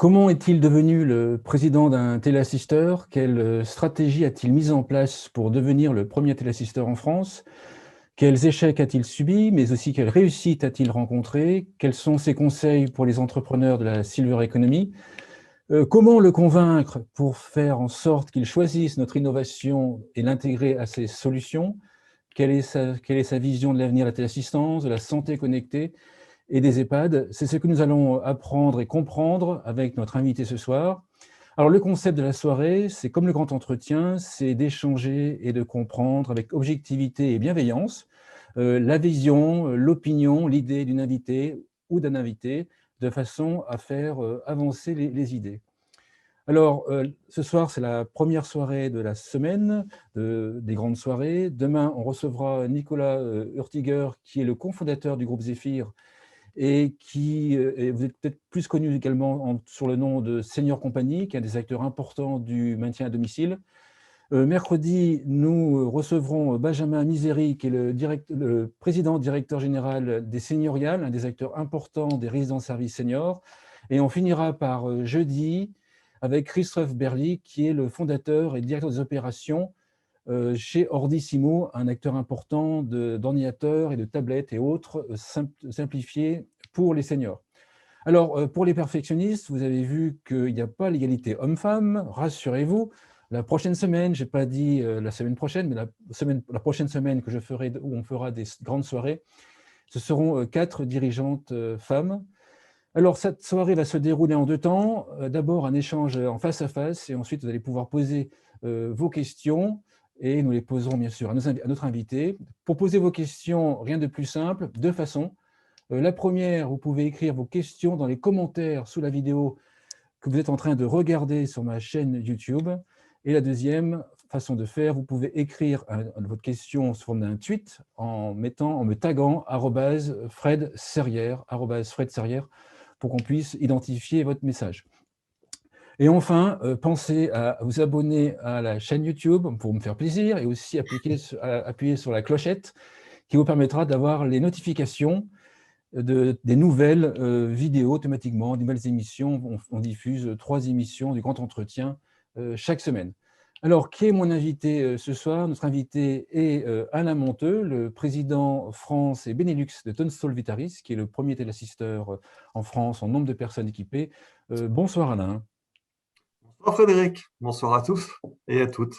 Comment est-il devenu le président d'un téléassisteur? Quelle stratégie a-t-il mise en place pour devenir le premier téléassisteur en France? Quels échecs a-t-il subis, mais aussi quelles réussites a-t-il rencontrées? Quels sont ses conseils pour les entrepreneurs de la Silver Economy? Comment le convaincre pour faire en sorte qu'il choisisse notre innovation et l'intégrer à ses solutions? Quelle est sa vision de l'avenir de la téléassistance, de la santé connectée et des EHPAD? C'est ce que nous allons apprendre et comprendre avec notre invité ce soir. Alors, le concept de la soirée, c'est comme le grand entretien, c'est d'échanger et de comprendre avec objectivité et bienveillance la vision, l'opinion, l'idée d'une invitée ou d'un invité, de façon à faire avancer les idées. Alors, ce soir, c'est la première soirée de la semaine, des grandes soirées. Demain, on recevra Nicolas Hurtiger, qui est le cofondateur du groupe Zephyr, et vous êtes peut-être plus connu également sur le nom de Senior Company, qui est un des acteurs importants du maintien à domicile. Mercredi, nous recevrons Benjamin Misery, qui est le président directeur général des Senioriales, un des acteurs importants des résidences-services seniors. Et on finira par jeudi avec Christophe Berly, qui est le fondateur et directeur des opérations chez Ordissimo, un acteur important d'ordinateurs et de tablettes et autres simplifiés pour les seniors. Alors, pour les perfectionnistes, vous avez vu qu'il n'y a pas l'égalité homme-femme, rassurez-vous. La prochaine semaine, je n'ai pas dit la semaine prochaine, mais la prochaine semaine que je ferai, où on fera des grandes soirées, ce seront 4 dirigeantes femmes. Alors, cette soirée va se dérouler en 2 temps. D'abord, un échange en face à face, et ensuite, vous allez pouvoir poser vos questions, et nous les poserons bien sûr à notre invité. Pour poser vos questions, rien de plus simple, 2 façons. La première, vous pouvez écrire vos questions dans les commentaires sous la vidéo que vous êtes en train de regarder sur ma chaîne YouTube. Et la deuxième façon de faire, vous pouvez écrire votre question sous forme d'un tweet en me taguant @Fred Serrière, pour qu'on puisse identifier votre message. Et enfin, pensez à vous abonner à la chaîne YouTube pour me faire plaisir, et aussi appuyer sur la clochette qui vous permettra d'avoir les notifications des nouvelles vidéos automatiquement, des nouvelles émissions. On diffuse 3 émissions du Grand Entretien chaque semaine. Alors, qui est mon invité ce soir? Notre invité est Alain Monteux, le président France et Benelux de Tunstall Vitaris, qui est le premier téléassisteur en France en nombre de personnes équipées. Bonsoir Alain. Bonsoir Frédéric, bonsoir à tous et à toutes.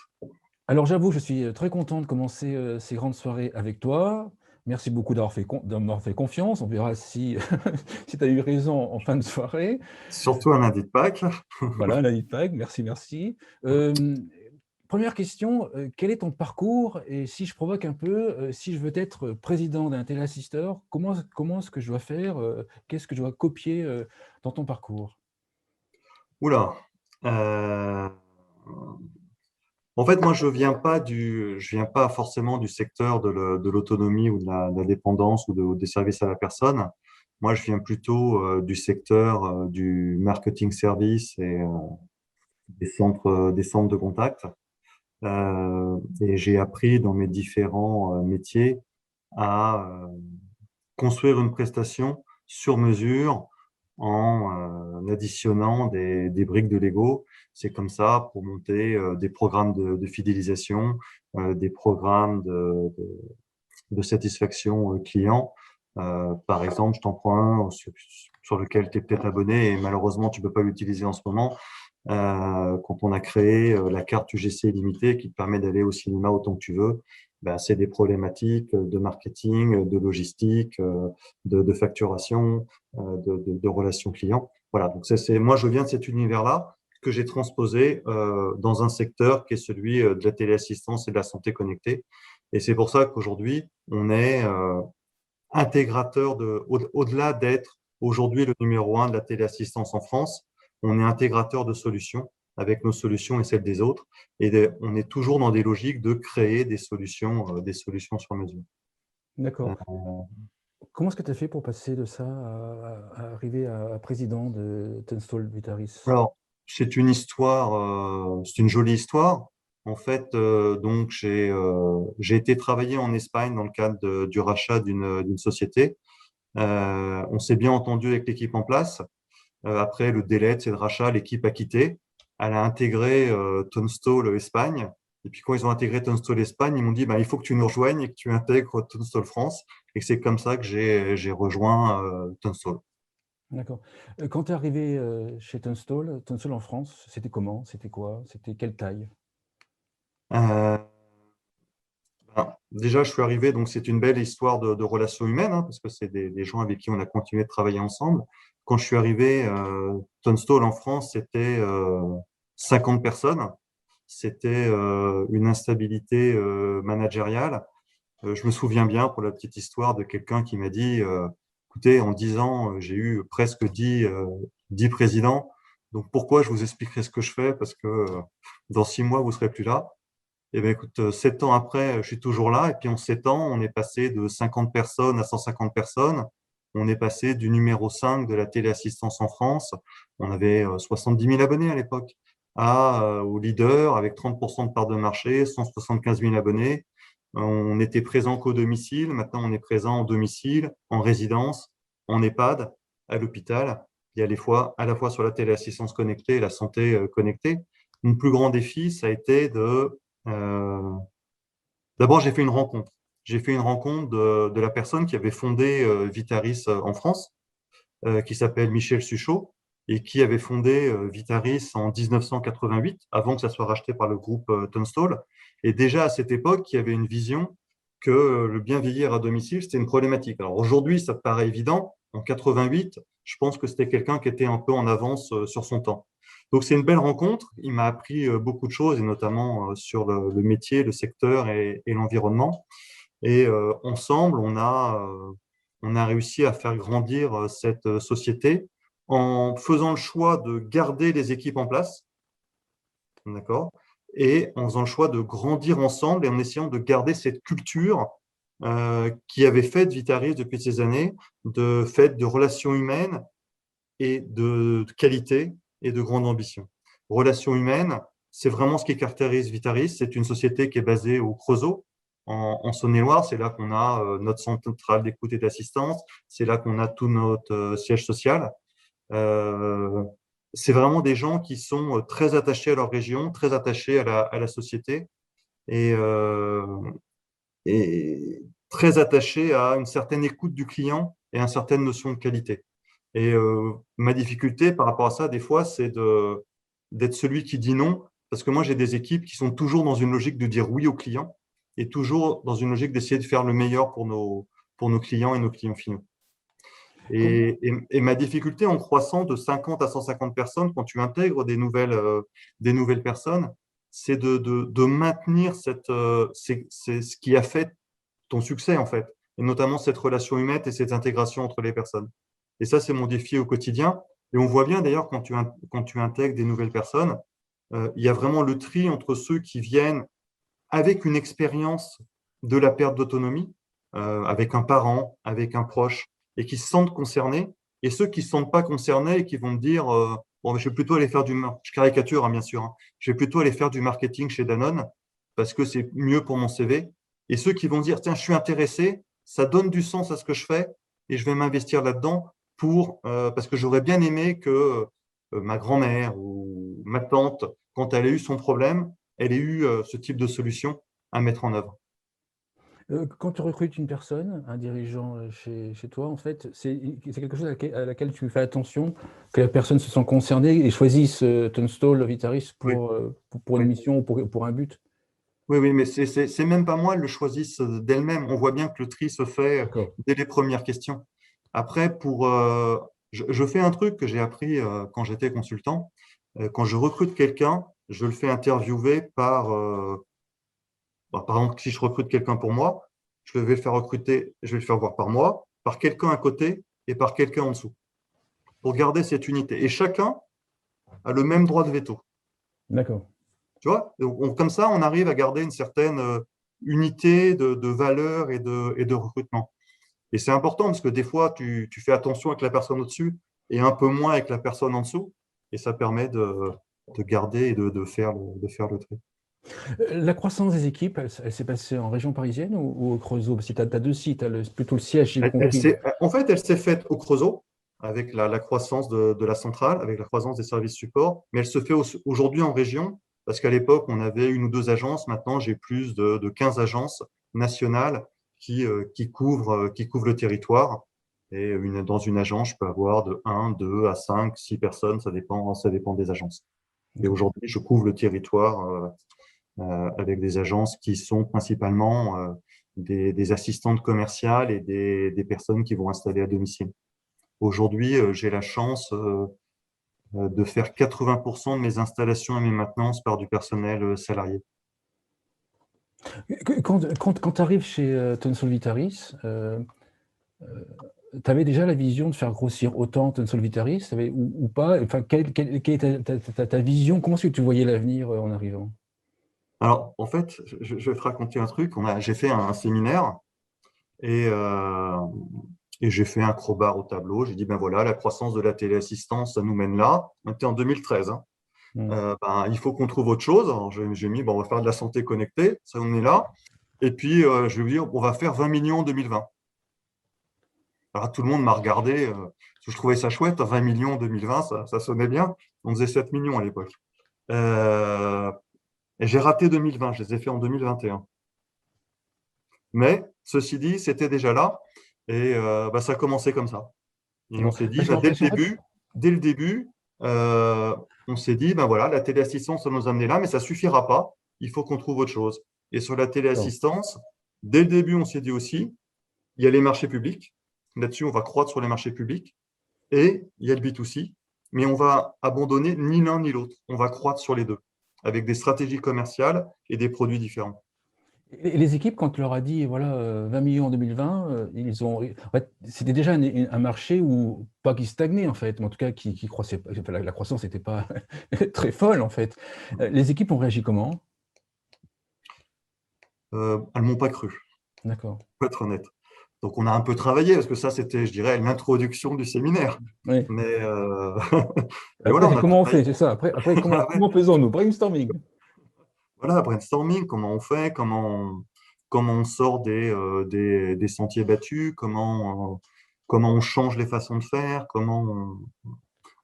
Alors j'avoue, je suis très content de commencer ces grandes soirées avec toi. Merci beaucoup de m'avoir fait confiance. On verra si, si tu as eu raison en fin de soirée. Surtout un lundi de Pâques. Voilà, la Pâques, merci, merci. Première question, quel est ton parcours? Et si je provoque un peu, si je veux être président d'un téléassisteur, comment est-ce que je dois faire? Qu'est-ce que je dois copier dans ton parcours? Oula. En fait, moi, je viens pas forcément du secteur de l'autonomie ou de la dépendance ou des services à la personne. Moi, je viens plutôt du secteur du marketing service et des centres de contact. Et j'ai appris dans mes différents métiers à construire une prestation sur mesure en additionnant des briques de Lego. C'est comme ça pour monter des programmes de fidélisation, des programmes de satisfaction client. Par exemple, je t'en prends un sur lequel tu es peut-être abonné et malheureusement, tu peux pas l'utiliser en ce moment. Quand on a créé la carte UGC illimitée qui te permet d'aller au cinéma autant que tu veux, ben, c'est des problématiques de marketing, de logistique, de facturation, de relations clients. Voilà, donc moi je viens de cet univers-là que j'ai transposé dans un secteur qui est celui de la téléassistance et de la santé connectée. Et c'est pour ça qu'aujourd'hui, on est intégrateur au-delà d'être aujourd'hui le numéro 1 de la téléassistance en France, on est intégrateur de solutions avec nos solutions et celles des autres. Et on est toujours dans des logiques de créer des solutions sur mesure. D'accord. Euh, Comment est-ce que tu as fait pour passer de ça à arriver à président de Tunstall Vitaris? alors, c'est une jolie histoire. En fait, donc j'ai été travailler en Espagne dans le cadre du rachat d'une société. On s'est bien entendu avec l'équipe en place. Après le délai de ses rachats, l'équipe a quitté. Elle a intégré Tunstall Espagne. Et puis quand ils ont intégré Tunstall Espagne, ils m'ont dit, il faut que tu nous rejoignes et que tu intègres Tunstall France. Et c'est comme ça que j'ai rejoint Tunstall. D'accord. Quand tu es arrivé chez Tunstall en France, c'était comment? C'était quoi? C'était quelle taille? Euh, Déjà, je suis arrivé, donc c'est une belle histoire de relations humaines, hein, parce que c'est des gens avec qui on a continué de travailler ensemble. Quand je suis arrivé, Tunstall en France, c'était 50 personnes. C'était une instabilité managériale. Je me souviens bien, pour la petite histoire, de quelqu'un qui m'a dit, écoutez, en 10 ans, j'ai eu presque 10 présidents. Donc pourquoi je vous expliquerai ce que je fais? Parce que dans 6 mois, vous serez plus là. Eh bien, écoute, 7 ans après, je suis toujours là. Et puis, en 7 ans, on est passé de 50 personnes à 150 personnes. On est passé du numéro 5 de la téléassistance en France. On avait 70 000 abonnés à l'époque, au leader avec 30% de part de marché, 175 000 abonnés. On était présent qu'au domicile. Maintenant, on est présent en domicile, en résidence, en EHPAD, à l'hôpital. Il y a à la fois sur la téléassistance connectée et la santé connectée. Mon plus grand défi, ça a été euh, d'abord, j'ai fait une rencontre. J'ai fait une rencontre de la personne qui avait fondé Vitaris en France, qui s'appelle Michel Suchot, et qui avait fondé Vitaris en 1988, avant que ça soit racheté par le groupe Tunstall. Et déjà à cette époque, il y avait une vision que le bien vieillir à domicile, c'était une problématique. Alors aujourd'hui, ça paraît évident. En 88, je pense que c'était quelqu'un qui était un peu en avance sur son temps. Donc c'est une belle rencontre. Il m'a appris beaucoup de choses, et notamment sur le métier, le secteur et l'environnement. Et ensemble, on a réussi à faire grandir cette société en faisant le choix de garder les équipes en place, d'accord, et en faisant le choix de grandir ensemble et en essayant de garder cette culture qui avait fait de Vitaris depuis ces années, de fait de relations humaines et de qualité et de grande ambition. Relations humaines, c'est vraiment ce qui caractérise Vitaris. C'est une société qui est basée au Creusot, en Saône-et-Loire. C'est là qu'on a notre centre central d'écoute et d'assistance. C'est là qu'on a tout notre siège social. Euh, c'est vraiment des gens qui sont très attachés à leur région, très attachés à la société et très attachés à une certaine écoute du client et à une certaine notion de qualité. Et ma difficulté par rapport à ça, des fois, c'est d'être celui qui dit non, parce que moi, j'ai des équipes qui sont toujours dans une logique de dire oui aux clients et toujours dans une logique d'essayer de faire le meilleur pour nos clients et nos clients finaux. Comment, Et ma difficulté en croissant de 50 à 150 personnes, quand tu intègres des nouvelles personnes, c'est de maintenir c'est ce qui a fait ton succès, en fait, et notamment cette relation humaine et cette intégration entre les personnes. Et ça, c'est mon défi au quotidien. Et on voit bien d'ailleurs quand tu intègres des nouvelles personnes, il y a vraiment le tri entre ceux qui viennent avec une expérience de la perte d'autonomie, avec un parent, avec un proche, et qui se sentent concernés, et ceux qui ne se sentent pas concernés et qui vont me dire bon, je vais plutôt aller faire je caricature, hein, bien sûr, hein, je vais plutôt aller faire du marketing chez Danone parce que c'est mieux pour mon CV. Et ceux qui vont dire tiens, je suis intéressé, ça donne du sens à ce que je fais et je vais m'investir là-dedans parce que j'aurais bien aimé que ma grand-mère ou ma tante, quand elle a eu son problème, elle ait eu ce type de solution à mettre en œuvre. quand tu recrutes une personne, un dirigeant chez toi, en fait, c'est quelque chose à laquelle tu fais attention, que la personne se sent concernée et choisisse Tunstall, Vitaris Oui, pour une oui, mission ou pour un but. oui, mais c'est même pas moi, elles le choisissent d'elles-mêmes. On voit bien que le tri se fait D'accord. dès les premières questions. Après, je fais un truc que j'ai appris quand j'étais consultant. Quand je recrute quelqu'un, je le fais interviewer par exemple, si je recrute quelqu'un pour moi, je vais le faire recruter, je vais le faire voir par moi, par quelqu'un à côté et par quelqu'un en dessous, pour garder cette unité. Et chacun a le même droit de veto. D'accord. Tu vois? Comme ça, on arrive à garder une certaine unité de valeur et de recrutement. Et c'est important parce que des fois, tu fais attention avec la personne au-dessus et un peu moins avec la personne en dessous. Et ça permet de garder et de faire le tri. La croissance des équipes, elle s'est passée en région parisienne ou au Creusot? Parce que tu as deux sites, plutôt le siège, j'ai compris. En fait, elle s'est faite au Creusot. avec la croissance de la centrale, avec la croissance des services support, mais elle se fait aujourd'hui en région, parce qu'à l'époque, on avait une ou deux agences. Maintenant, j'ai plus de 15 agences nationales qui couvrent le territoire. Et dans une agence, je peux avoir de 1, 2 à 5, 6 personnes, ça dépend des agences. Et aujourd'hui, je couvre le territoire avec des agences qui sont principalement des assistantes commerciales et des personnes qui vont installer à domicile. Aujourd'hui, j'ai la chance de faire 80% de mes installations et mes maintenances par du personnel salarié. Quand tu arrives chez Thomson Solvitaris, tu avais déjà la vision de faire grossir autant Thomson Solvitaris ou pas? Enfin, quelle est ta vision? Comment est-ce que tu voyais l'avenir en arrivant? Alors, en fait, je vais te raconter un truc. J'ai fait un séminaire et, j'ai fait un crowbar au tableau. J'ai dit, ben voilà, la croissance de la téléassistance, ça nous mène là. On était en 2013. Hein. Il faut qu'on trouve autre chose. Alors, j'ai mis, bon, on va faire de la santé connectée, ça on est là. Et puis, je vais vous dire, on va faire 20 millions en 2020. Alors, tout le monde m'a regardé, parce que je trouvais ça chouette, 20 millions en 2020, ça sonnait bien. On faisait 7 millions à l'époque. Et j'ai raté 2020, je les ai fait en 2021. Mais, ceci dit, c'était déjà là, et ça a commencé comme ça. Et on s'est dit, dès le début, on s'est dit, ben voilà, la téléassistance, ça nous a amené là, mais ça ne suffira pas, il faut qu'on trouve autre chose. Et sur la téléassistance, dès le début, on s'est dit aussi, il y a les marchés publics, là-dessus, on va croître sur les marchés publics, et il y a le B2C, mais on va abandonner ni l'un ni l'autre, on va croître sur les deux, avec des stratégies commerciales et des produits différents. Et les équipes, quand tu leur as dit voilà, 20 millions en 2020, en fait, c'était déjà un marché où, pas qui stagnait en fait, mais en tout cas qui croissait. Enfin, la croissance n'était pas très folle en fait. Les équipes ont réagi comment? Elles ne m'ont pas cru, D'accord. pour être honnête. Donc, on a un peu travaillé, parce que ça, c'était, je dirais, l'introduction du séminaire. Oui. Mais, mais voilà, Après, on a comment on fait, travaillé. c'est ça. Après Ah ouais. comment faisons-nous? Brainstorming. Voilà, brainstorming, comment on fait, comment on sort des sentiers battus, comment on change les façons de faire, comment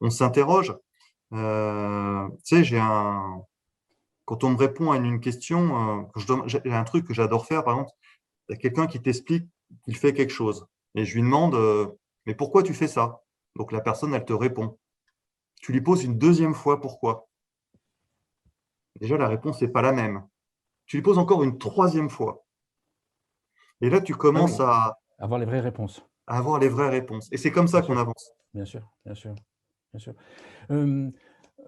on s'interroge. Tu sais, quand on me répond à une question, j'ai un truc que j'adore faire, par exemple, il y a quelqu'un qui t'explique qu'il fait quelque chose. Et je lui demande, mais pourquoi tu fais ça? Donc la personne, elle te répond. Tu lui poses une deuxième fois pourquoi. Déjà, la réponse n'est pas la même. Tu lui poses encore une troisième fois. Et là, tu Ah oui, commences avoir les vraies réponses. à avoir les vraies réponses. Et c'est comme Bien ça qu'on sûr, avance. bien sûr, bien sûr, bien sûr. Hem,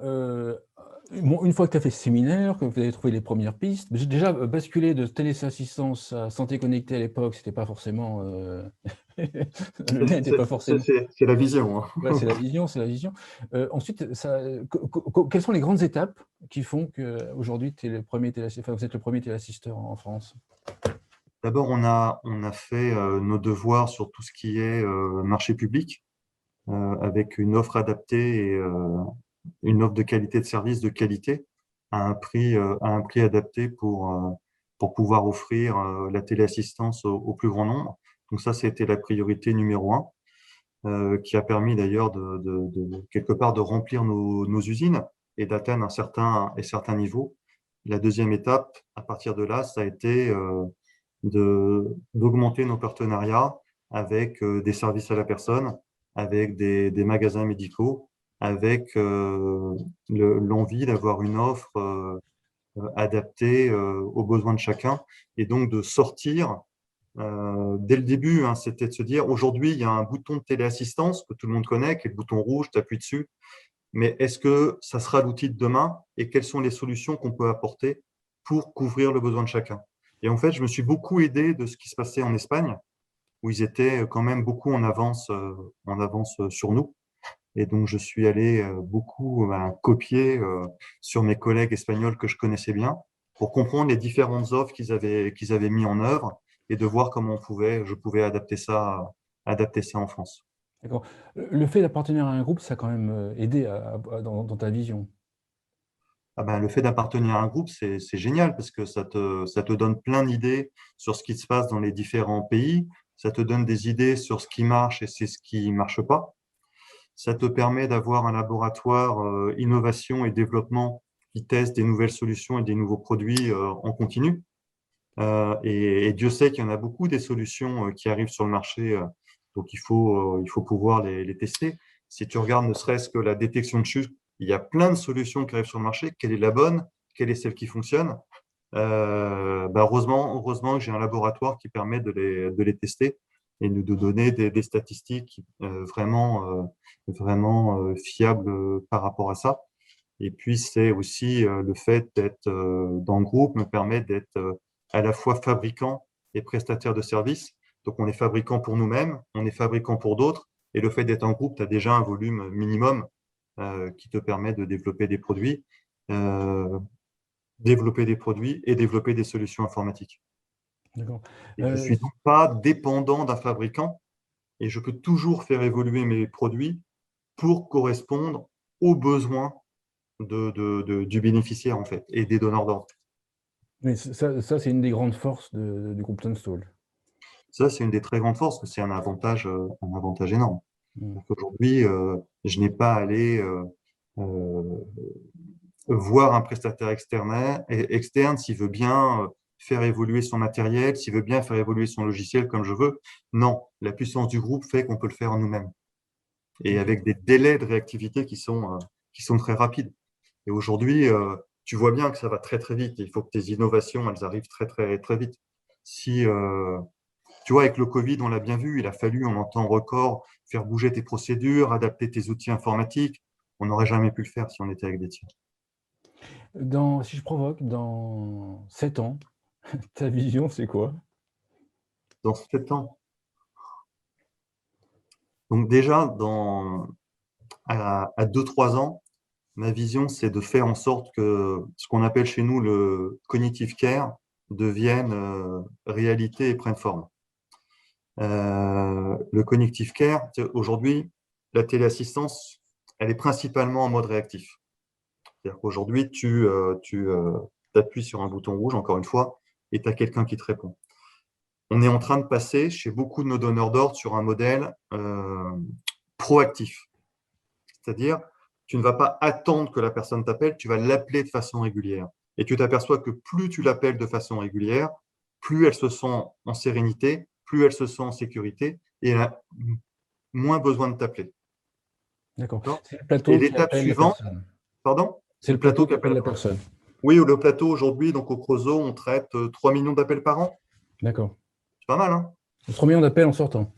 heu, bon, une fois que tu as fait ce séminaire, que vous avez trouvé les premières pistes, déjà, basculer de téléassistance à santé connectée à l'époque, c'était pas forcément, le lien n'était pas forcément. C'est la vision. Hein. Ouais, c'est la vision, c'est la vision. Ensuite, ça, quelles sont les grandes étapes qui font qu'aujourd'hui tu es le 1er enfin, vous êtes le 1er téléassisteur en France? D'abord, on a fait nos devoirs sur tout ce qui est marché public, avec une offre adaptée et une offre de qualité de service de qualité à un prix adapté pour pouvoir offrir la téléassistance au plus grand nombre. Donc ça, c'était la priorité numéro un, qui a permis d'ailleurs quelque part de remplir nos usines et d'atteindre un certain niveau. La deuxième étape, à partir de là, ça a été d'augmenter nos partenariats avec des services à la personne, avec des magasins médicaux, avec l'envie d'avoir une offre adaptée aux besoins de chacun, et donc de sortir dès le début, hein, c'était de se dire aujourd'hui, il y a un bouton de téléassistance que tout le monde connaît, qui est le bouton rouge, tu appuies dessus, mais est-ce que ça sera l'outil de demain, et quelles sont les solutions qu'on peut apporter pour couvrir le besoin de chacun? Et en fait, je me suis beaucoup aidé de ce qui se passait en Espagne, où ils étaient quand même beaucoup en avance sur nous. Et donc, je suis allé beaucoup copier sur mes collègues espagnols que je connaissais bien, pour comprendre les différentes offres qu'ils avaient mis en œuvre, et de voir comment je pouvais adapter ça en France. D'accord. Le fait d'appartenir à un groupe, ça a quand même, aidé dans ta vision? Ah ben, le fait d'appartenir à un groupe, c'est génial, parce que ça te donne plein d'idées sur ce qui se passe dans les différents pays. Ça te donne des idées sur ce qui marche et c'est ce qui marche pas. Ça te permet d'avoir un laboratoire innovation et développement qui teste des nouvelles solutions et des nouveaux produits en continu. Et Dieu sait qu'il y en a beaucoup des solutions qui arrivent sur le marché, donc il faut pouvoir les tester. Si tu regardes ne serait-ce que la détection de chute, il y a plein de solutions qui arrivent sur le marché. Quelle est la bonne? Quelle est celle qui fonctionne? Heureusement que j'ai un laboratoire qui permet de les tester et de donner des statistiques vraiment fiables par rapport à ça. Et puis, c'est aussi le fait d'être dans le groupe me permet d'être à la fois fabricant et prestataire de services. Donc, on est fabricant pour nous-mêmes, on est fabricant pour d'autres. Et le fait d'être en groupe, tu as déjà un volume minimum qui te permet de euh, développer des produits et développer des solutions informatiques. D'accord. Et je ne suis donc pas dépendant d'un fabricant et je peux toujours faire évoluer mes produits pour correspondre aux besoins du bénéficiaire en fait et des donneurs d'ordre. Mais ça c'est une des grandes forces du groupe Tunstall. Ça, c'est une des très grandes forces, c'est un avantage énorme. Aujourd'hui, je n'ai pas à aller voir un prestataire externe s'il veut bien faire évoluer son matériel, s'il veut bien faire évoluer son logiciel comme je veux. Non, la puissance du groupe fait qu'on peut le faire nous-mêmes et avec des délais de réactivité qui sont très rapides. Et aujourd'hui, tu vois bien que ça va très, très vite. Il faut que tes innovations, elles arrivent très, très, très vite. Si, tu vois, avec le Covid, on l'a bien vu, il a fallu en un temps record faire bouger tes procédures, adapter tes outils informatiques. On n'aurait jamais pu le faire si on était avec des tiers. Si je provoque, dans 7 ans, ta vision, c'est quoi? Dans 7 ans. Donc déjà, à 2-3 ans, ma vision, c'est de faire en sorte que ce qu'on appelle chez nous le cognitive care devienne réalité et prenne forme. Le cognitive care, aujourd'hui, la téléassistance, elle est principalement en mode réactif. C'est-à-dire qu'aujourd'hui, tu appuies sur un bouton rouge, encore une fois, et tu as quelqu'un qui te répond. On est en train de passer chez beaucoup de nos donneurs d'ordre sur un modèle proactif. C'est-à-dire, tu ne vas pas attendre que la personne t'appelle, tu vas l'appeler de façon régulière. Et tu t'aperçois que plus tu l'appelles de façon régulière, plus elle se sent en sérénité, plus elle se sent en sécurité et elle a moins besoin de t'appeler. D'accord. C'est le Et plateau qui l'étape appelle la suivante, personne. pardon? C'est Le le plateau plateau qui qui appelle appelle la la personne. personne. Oui, le plateau aujourd'hui, donc au Creusot, on traite 3 millions d'appels par an. D'accord. C'est pas mal, hein? 3 millions d'appels en sortant.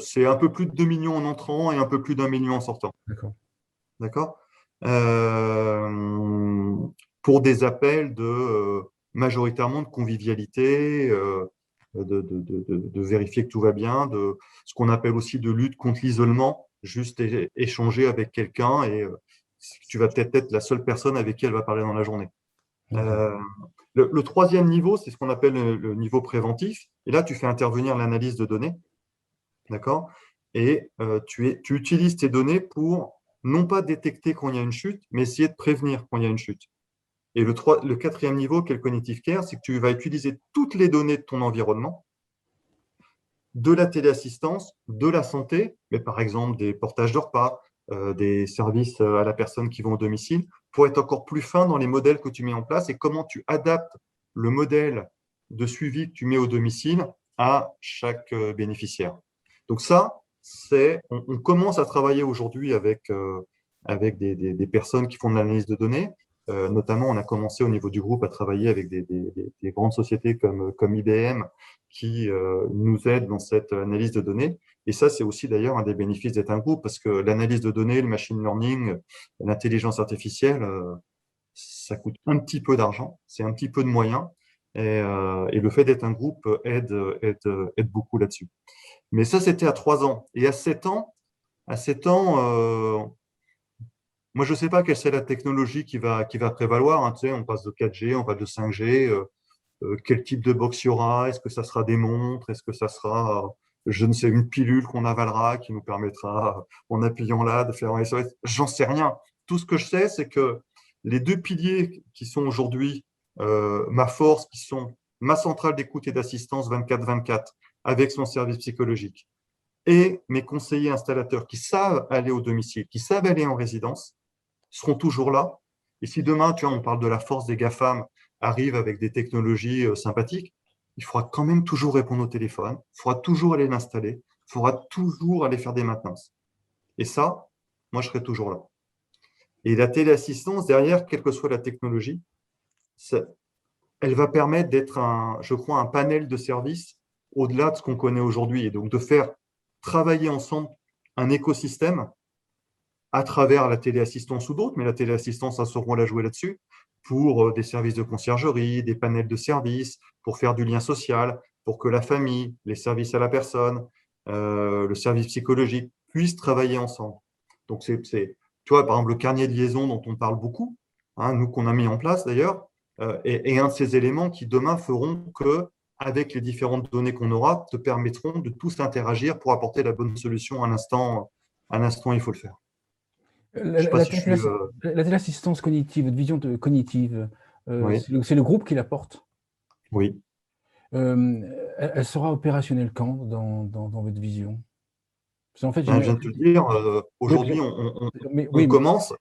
C'est un peu plus de 2 millions en entrant et un peu plus d'1 million en sortant. D'accord. D'accord? Pour des appels majoritairement de convivialité, de vérifier que tout va bien, de ce qu'on appelle aussi de lutte contre l'isolement, juste échanger avec quelqu'un et tu vas peut-être être la seule personne avec qui elle va parler dans la journée. D'accord. Le troisième niveau, c'est ce qu'on appelle le niveau préventif. Et là, tu fais intervenir l'analyse de données. D'accord? Et tu utilises tes données pour non pas détecter quand il y a une chute, mais essayer de prévenir quand il y a une chute. Et le quatrième niveau, qui est le cognitive care, c'est que tu vas utiliser toutes les données de ton environnement, de la téléassistance, de la santé, mais par exemple des portages de repas, des services à la personne qui vont au domicile, pour être encore plus fin dans les modèles que tu mets en place et comment tu adaptes le modèle de suivi que tu mets au domicile à chaque bénéficiaire. Donc ça, on commence à travailler aujourd'hui avec des personnes qui font de l'analyse de données. Notamment, on a commencé au niveau du groupe à travailler avec des grandes sociétés comme IBM qui nous aident dans cette analyse de données. Et ça, c'est aussi d'ailleurs un des bénéfices d'être un groupe, parce que l'analyse de données, le machine learning, l'intelligence artificielle, ça coûte un petit peu d'argent, c'est un petit peu de moyens. Et le fait d'être un groupe aide beaucoup là-dessus. Mais ça, c'était à 3 ans. Et à 7 ans moi, je ne sais pas quelle c'est la technologie qui va prévaloir. Hein. Tu sais, on passe de 4G, on va de 5G. Quel type de box il y aura? Est-ce que ça sera des montres? Est-ce que ça sera, je ne sais, une pilule qu'on avalera qui nous permettra, en appuyant là, de faire un SOS? J'en sais rien. Tout ce que je sais, c'est que les deux piliers qui sont aujourd'hui ma force, qui sont ma centrale d'écoute et d'assistance 24/24, avec son service psychologique, et mes conseillers installateurs qui savent aller au domicile, qui savent aller en résidence, seront toujours là. Et si demain, tu vois, on parle de la force des GAFAM, arrive avec des technologies sympathiques, il faudra quand même toujours répondre au téléphone, il faudra toujours aller l'installer, il faudra toujours aller faire des maintenances. Et ça, moi, je serai toujours là. Et la téléassistance, derrière, quelle que soit la technologie, elle va permettre d'être, je crois, un panel de services au-delà de ce qu'on connaît aujourd'hui. Et donc, de faire travailler ensemble un écosystème à travers la téléassistance ou d'autres, mais la téléassistance a son rôle à jouer là-dessus, pour des services de conciergerie, des panels de services, pour faire du lien social, pour que la famille, les services à la personne, le service psychologique puissent travailler ensemble. Donc, tu vois, par exemple, le carnet de liaison dont on parle beaucoup, hein, nous qu'on a mis en place d'ailleurs, est un de ces éléments qui demain feront que, avec les différentes données qu'on aura, te permettront de tous interagir pour apporter la bonne solution à l'instant, il faut le faire. Je La, sais pas la, si je suis. la téléassistance cognitive, votre vision cognitive, Oui, c'est le groupe qui la porte. oui. Elle sera opérationnelle quand dans votre vision? Parce qu'en fait, Ben, je viens de te le dire, oui, aujourd'hui, on oui, mais commence,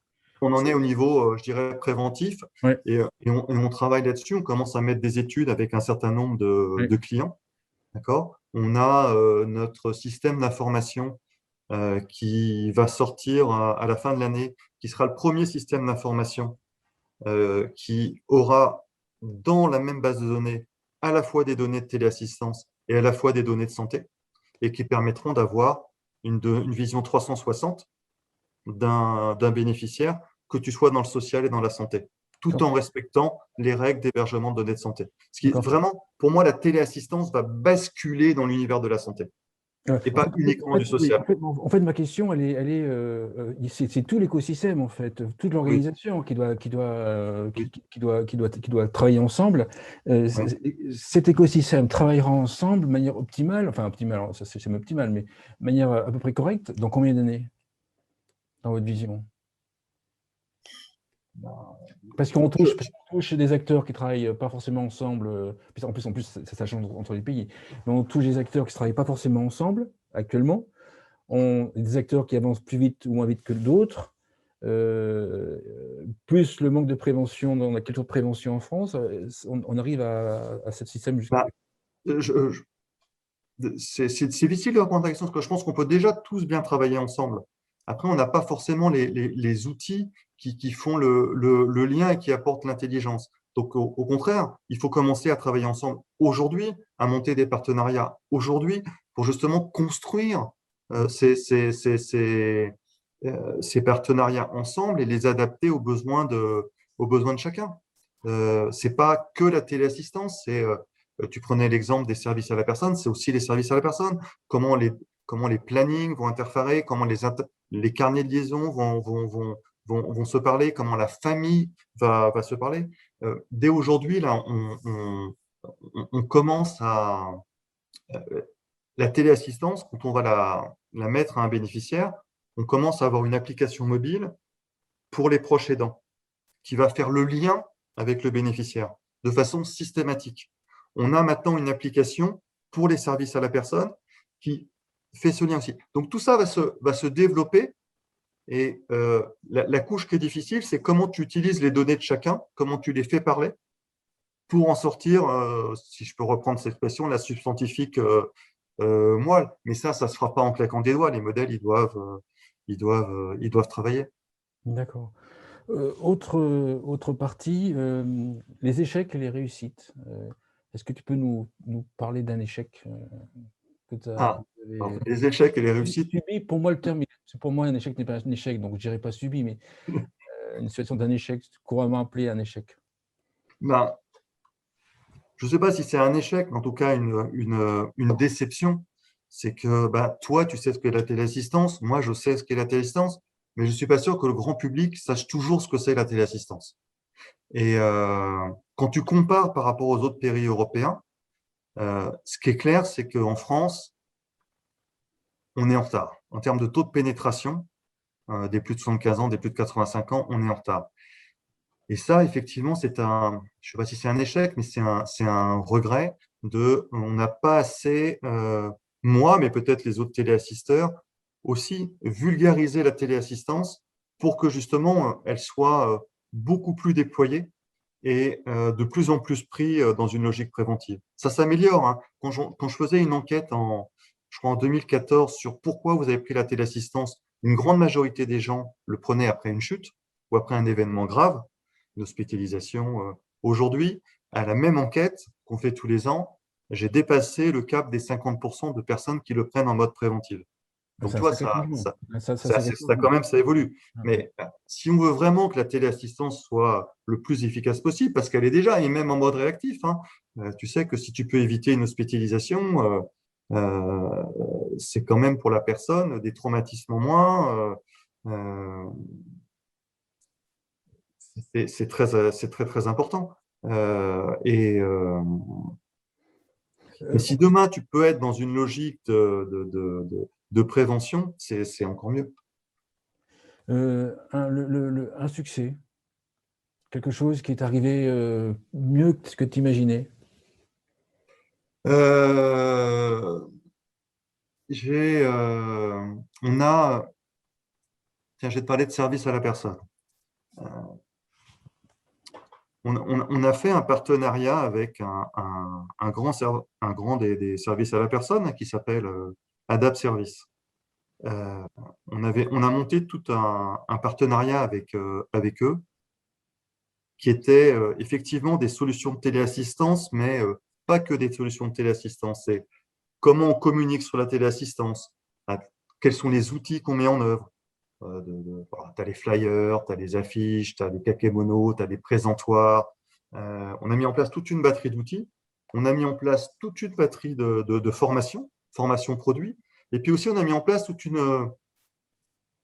on en est au niveau, je dirais, préventif, ouais, et on travaille là-dessus. On commence à mettre des études avec un certain nombre ouais, de clients. D'accord? On a notre système d'information qui va sortir à la fin de l'année, qui sera le premier système d'information qui aura dans la même base de données à la fois des données de téléassistance et à la fois des données de santé, et qui permettront d'avoir une vision 360 d'un bénéficiaire, que tu sois dans le social et dans la santé, tout d'accord, en respectant les règles d'hébergement de données de santé. Ce qui est d'accord. vraiment, pour moi, la téléassistance va basculer dans l'univers de la santé Ouais, et pas uniquement du oui, social. en fait, ma question, c'est tout l'écosystème, en fait, toute Oui, l'organisation oui, qui doit travailler ensemble. oui. Cet écosystème travaillera ensemble de manière optimale, enfin optimale, ça c'est optimal, mais de manière à peu près correcte, dans combien d'années, dans votre vision? Parce qu'on Je- touche des acteurs qui travaillent pas forcément ensemble, puis en plus, ça change entre les pays, mais on touche des acteurs qui ne travaillent pas forcément ensemble actuellement. Des acteurs qui avancent plus vite ou moins vite que d'autres, plus le manque de prévention dans la culture de prévention en France, on arrive à ce système bah, je- je- c'est difficile de répondre à la question parce que je pense qu'on peut déjà tous bien travailler ensemble. Après, on n'a pas forcément les outils qui font le lien et qui apportent l'intelligence. Donc, au contraire, il faut commencer à travailler ensemble aujourd'hui, à monter des partenariats aujourd'hui pour justement construire ces partenariats ensemble et les adapter aux besoins de chacun. C'est pas que la téléassistance, tu prenais l'exemple des services à la personne, c'est aussi les services à la personne. Comment les plannings vont interférer, comment les carnets de liaison vont se parler, comment la famille va se parler. Dès aujourd'hui, là, on commence à. La téléassistance, quand on va la mettre à un bénéficiaire, on commence à avoir une application mobile pour les proches aidants qui va faire le lien avec le bénéficiaire de façon systématique. On a maintenant une application pour les services à la personne qui fait ce lien aussi. Donc tout ça va se développer, et la couche qui est difficile, c'est comment tu utilises les données de chacun, comment tu les fais parler pour en sortir, si je peux reprendre cette expression, la substantifique moelle. Mais ça ne se fera pas en claquant des doigts. Les modèles, ils doivent travailler. D'accord. Autre partie, les échecs et les réussites. Est-ce que tu peux nous parler d'un échec que tu as Ah, alors, les échecs et les réussites. subi? Pour moi, le terme, pour moi, un échec n'est pas un échec, donc je dirais pas subi, mais une situation d'un échec, couramment appelé un échec. Ben, je ne sais pas si c'est un échec, mais en tout cas une déception. C'est que toi, tu sais ce qu'est la téléassistance, moi, je sais ce qu'est la téléassistance, mais je ne suis pas sûr que le grand public sache toujours ce que c'est la téléassistance. Et quand tu compares par rapport aux autres pays européens, ce qui est clair, c'est qu'en France, on est en retard. En termes de taux de pénétration, des plus de 75 ans, des plus de 85 ans, on est en retard. Et ça, effectivement, je ne sais pas si c'est un échec, mais c'est un regret on n'a pas assez moi, mais peut-être les autres téléassisteurs, aussi vulgariser la téléassistance pour que justement elle soit beaucoup plus déployée et de plus en plus pris dans une logique préventive. Ça s'améliore, hein. Quand je faisais une enquête je crois en 2014 sur pourquoi vous avez pris la téléassistance, une grande majorité des gens le prenaient après une chute ou après un événement grave, une hospitalisation. Aujourd'hui, à la même enquête qu'on fait tous les ans, j'ai dépassé le cap des 50% de personnes qui le prennent en mode préventif. Donc, C'est un toi, sacré changement. C'est quelque ça, changement. quand même, ça évolue. Ouais. Mais si on veut vraiment que la téléassistance soit le plus efficace possible, parce qu'elle est déjà, et même en mode réactif, hein, tu sais que si tu peux éviter une hospitalisation, euh, c'est quand même pour la personne des traumatismes en moins. C'est très, très important. Euh, et, euh, et si demain, tu peux être dans une logique de prévention, c'est encore mieux. Un succès, quelque chose qui est arrivé mieux que ce que tu imaginais. Euh, j'ai, on a, tiens, je vais te parler de service à la personne. Euh, on a fait un partenariat avec un grand des services à la personne qui s'appelle Adapt Service. Euh, on a monté tout un partenariat avec eux qui étaient effectivement des solutions de téléassistance, mais pas que des solutions de téléassistance. C'est comment on communique sur la téléassistance, quels sont les outils qu'on met en œuvre. Tu as les flyers, tu as les affiches, tu as les kakémonos, tu as les présentoirs. On a mis en place toute une batterie d'outils. On a mis en place toute une batterie de formation produit. Et puis aussi, on a mis en place toute une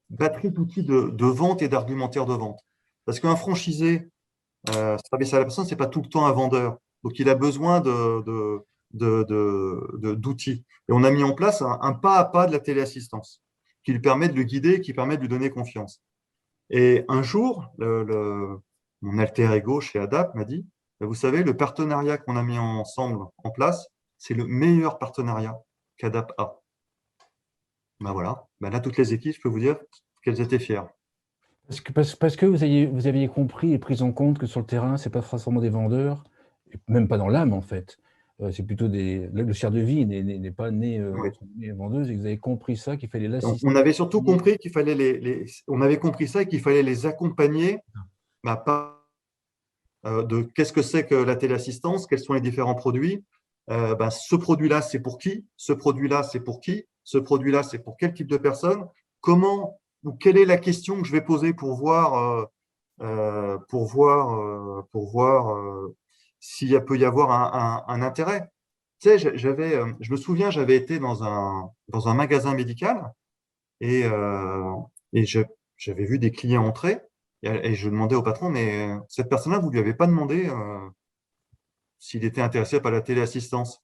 batterie d'outils de vente et d'argumentaire de vente. Parce qu'un franchisé, service à la personne, c'est pas tout le temps un vendeur. Donc, il a besoin d'outils. Et on a mis en place un pas à pas de la téléassistance qui lui permet de le guider, qui permet de lui donner confiance. Et un jour, mon alter ego chez ADAP m'a dit, vous savez, le partenariat qu'on a mis ensemble en place, c'est le meilleur partenariat qu'ADAP a. Ben voilà, ben là, toutes les équipes, je peux vous dire qu'elles étaient fières. Parce que vous aviez compris et pris en compte que sur le terrain, c'est pas forcément des vendeurs, et même pas dans l'âme en fait. C'est plutôt le cerf de vie n'est pas né Ouais. entre guillemets, vendeuse, et vous avez compris ça, qu'il fallait l'assister. On avait surtout compris qu'il fallait on avait compris ça et qu'il fallait les accompagner, pas de qu'est-ce que c'est que la téléassistance, quels sont les différents produits. Ce produit-là, c'est pour qui? Ce produit-là, c'est pour qui? Ce produit-là, c'est pour quel type de personne? Comment ou quelle est la question que je vais poser pour voir s'il peut y avoir un intérêt? Tu sais, je me souviens, j'avais été dans un magasin médical et, j'avais vu des clients entrer et je demandais au patron, mais cette personne-là, vous lui avez pas demandé s'il était intéressé par la téléassistance?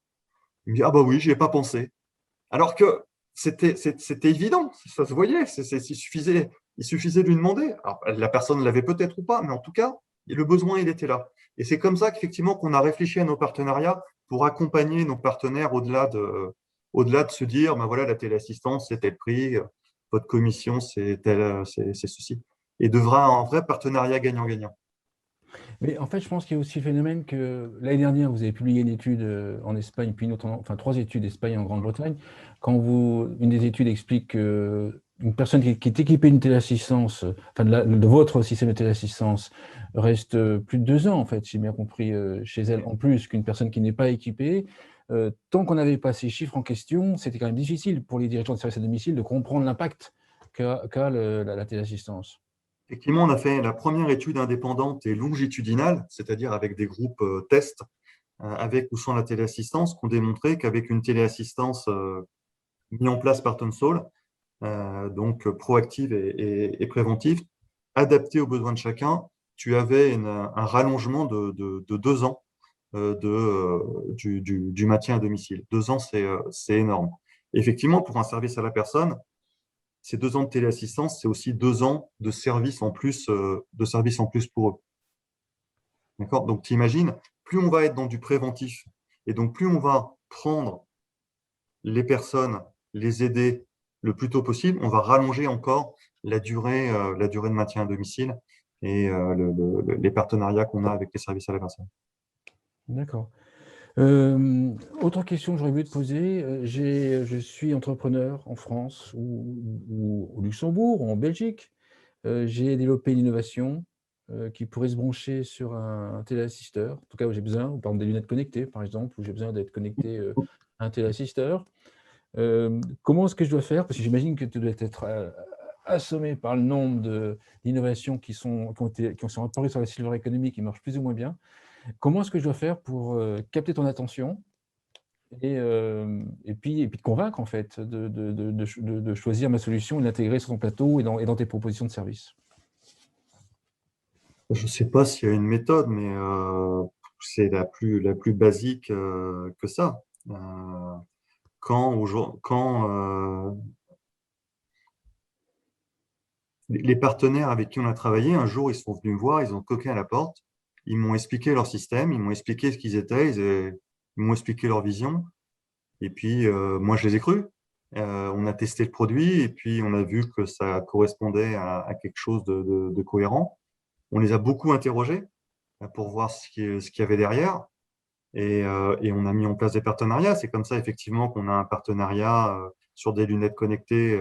Il me dit, ah bah oui, j'y ai pas pensé. Alors que c'était évident, ça se voyait, il suffisait de lui demander. Alors, la personne l'avait peut-être ou pas, mais en tout cas, le besoin, il était là. Et c'est comme ça qu'effectivement qu'on a réfléchi à nos partenariats pour accompagner nos partenaires au-delà de se dire, ben voilà, la téléassistance, c'est tel prix, votre commission, c'est ceci. Et devra un vrai partenariat gagnant-gagnant. Mais en fait, je pense qu'il y a aussi le phénomène que l'année dernière, vous avez publié une étude en Espagne, puis une autre, enfin trois études Espagne et en Grande-Bretagne. Une des études explique qu'une personne qui est équipée d'une téléassistance, enfin de votre système de téléassistance, reste plus de 2 ans, en fait, si j'ai bien compris, chez elle, en plus qu'une personne qui n'est pas équipée. Tant qu'on n'avait pas ces chiffres en question, c'était quand même difficile pour les dirigeants de services à domicile de comprendre l'impact qu'a la téléassistance. Effectivement, on a fait la première étude indépendante et longitudinale, c'est-à-dire avec des groupes tests, avec ou sans la téléassistance, qui ont démontré qu'avec une téléassistance mise en place par Tonsol, donc proactive et préventive, adaptée aux besoins de chacun, tu avais un rallongement de 2 ans du maintien à domicile. 2 ans, c'est énorme. Effectivement, pour un service à la personne, ces 2 ans de téléassistance, c'est aussi 2 ans de service en plus pour eux. D'accord? Donc, tu imagines, plus on va être dans du préventif et donc plus on va prendre les personnes, les aider le plus tôt possible, on va rallonger encore la durée de maintien à domicile et les partenariats qu'on a avec les services à la personne. D'accord. Autre question que j'aurais voulu te poser, je suis entrepreneur en France ou au Luxembourg ou en Belgique. J'ai développé une innovation qui pourrait se brancher sur un téléassisteur, en tout cas où j'ai besoin, ou par exemple des lunettes connectées, par exemple, où j'ai besoin d'être connecté à un téléassisteur. Comment est-ce que je dois faire? Parce que j'imagine que tu dois être assommé par le nombre d'innovations qui sont apparues sur la silver economy, qui marchent plus ou moins bien. Comment est-ce que je dois faire pour capter ton attention et puis te convaincre en fait de choisir ma solution et de l'intégrer sur ton plateau et dans tes propositions de service? Je ne sais pas s'il y a une méthode, mais c'est la plus basique que ça. Quand les partenaires avec qui on a travaillé, un jour, ils sont venus me voir, ils ont toqué à la porte, ils m'ont expliqué leur système, ils m'ont expliqué ce qu'ils étaient, ils m'ont expliqué leur vision. Et puis, moi, je les ai crus. On a testé le produit et puis on a vu que ça correspondait à quelque chose de cohérent. On les a beaucoup interrogés pour voir ce qu'il y avait derrière et on a mis en place des partenariats. C'est comme ça, effectivement, qu'on a un partenariat sur des lunettes connectées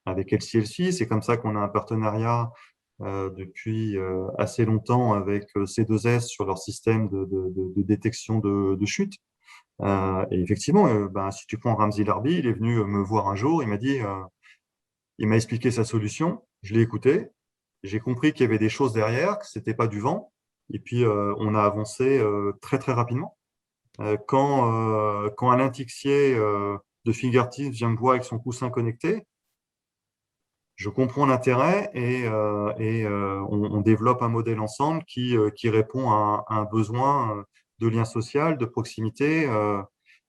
avec LCLC. C'est comme ça qu'on a un partenariat depuis assez longtemps avec C2S sur leur système de détection de chute. Et effectivement, si tu prends Ramzi Larbi, il est venu me voir un jour, il m'a expliqué sa solution, je l'ai écouté, j'ai compris qu'il y avait des choses derrière, que c'était pas du vent, et puis on a avancé très très rapidement. Quand Alain Tixier de Fingertips vient me voir avec son coussin connecté, je comprends l'intérêt et on développe un modèle ensemble qui répond à un besoin de lien social, de proximité.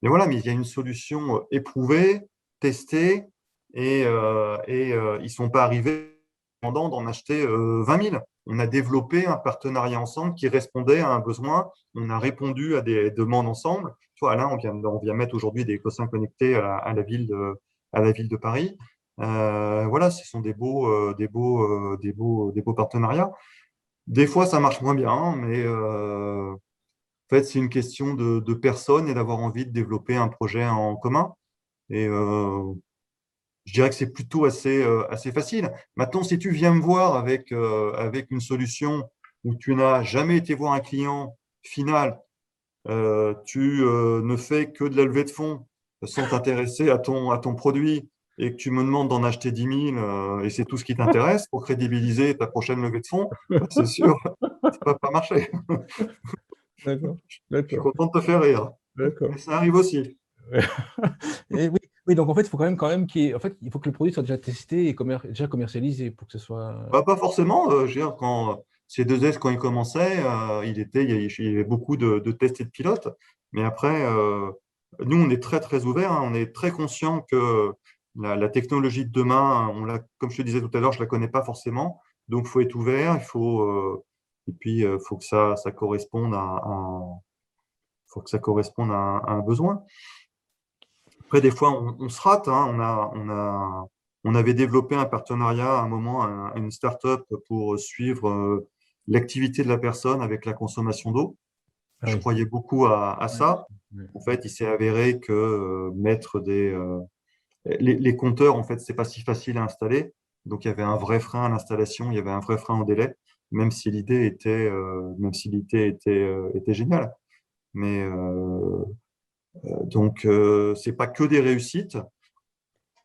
Mais voilà, mais il y a une solution éprouvée, testée, et ils ne sont pas arrivés pendant d'en acheter 20 000. On a développé un partenariat ensemble qui répondait à un besoin. On a répondu à des demandes ensemble. Tu vois, Alain, on vient mettre aujourd'hui des coussins connectés à la ville de Paris. Voilà, ce sont des beaux partenariats. Des fois, ça marche moins bien, mais en fait, c'est une question de personnes et d'avoir envie de développer un projet en commun. Et je dirais que c'est plutôt assez facile. Maintenant, si tu viens me voir avec une solution où tu n'as jamais été voir un client final, tu ne fais que de la levée de fonds sans t'intéresser à ton produit et que tu me demandes d'en acheter 10 000 et c'est tout ce qui t'intéresse pour crédibiliser ta prochaine levée de fonds, c'est sûr, ça ne va pas marcher. D'accord, Je suis d'accord, content de te faire rire, d'accord. mais ça arrive aussi. Et oui, oui, donc en fait, il faut quand même en fait, il faut que le produit soit déjà testé et déjà commercialisé pour que ce soit. Pas forcément, je veux dire, quand C2S, quand il commençait, il y avait beaucoup de tests et de pilotes, mais après, nous, on est très, très ouverts, hein, on est très conscient que la technologie de demain, comme je te disais tout à l'heure, je ne la connais pas forcément, donc il faut être ouvert, et puis faut que ça corresponde faut que ça corresponde à un besoin. Après, des fois, on se rate, hein, on avait développé un partenariat à un moment, une start-up pour suivre l'activité de la personne avec la consommation d'eau. Ah Je oui. croyais beaucoup à Ouais, ça. ouais. En fait, il s'est avéré que mettre les compteurs, en fait, c'est pas si facile à installer. Donc, il y avait un vrai frein à l'installation, il y avait un vrai frein au délai, même si l'idée était géniale. Mais donc, c'est pas que des réussites,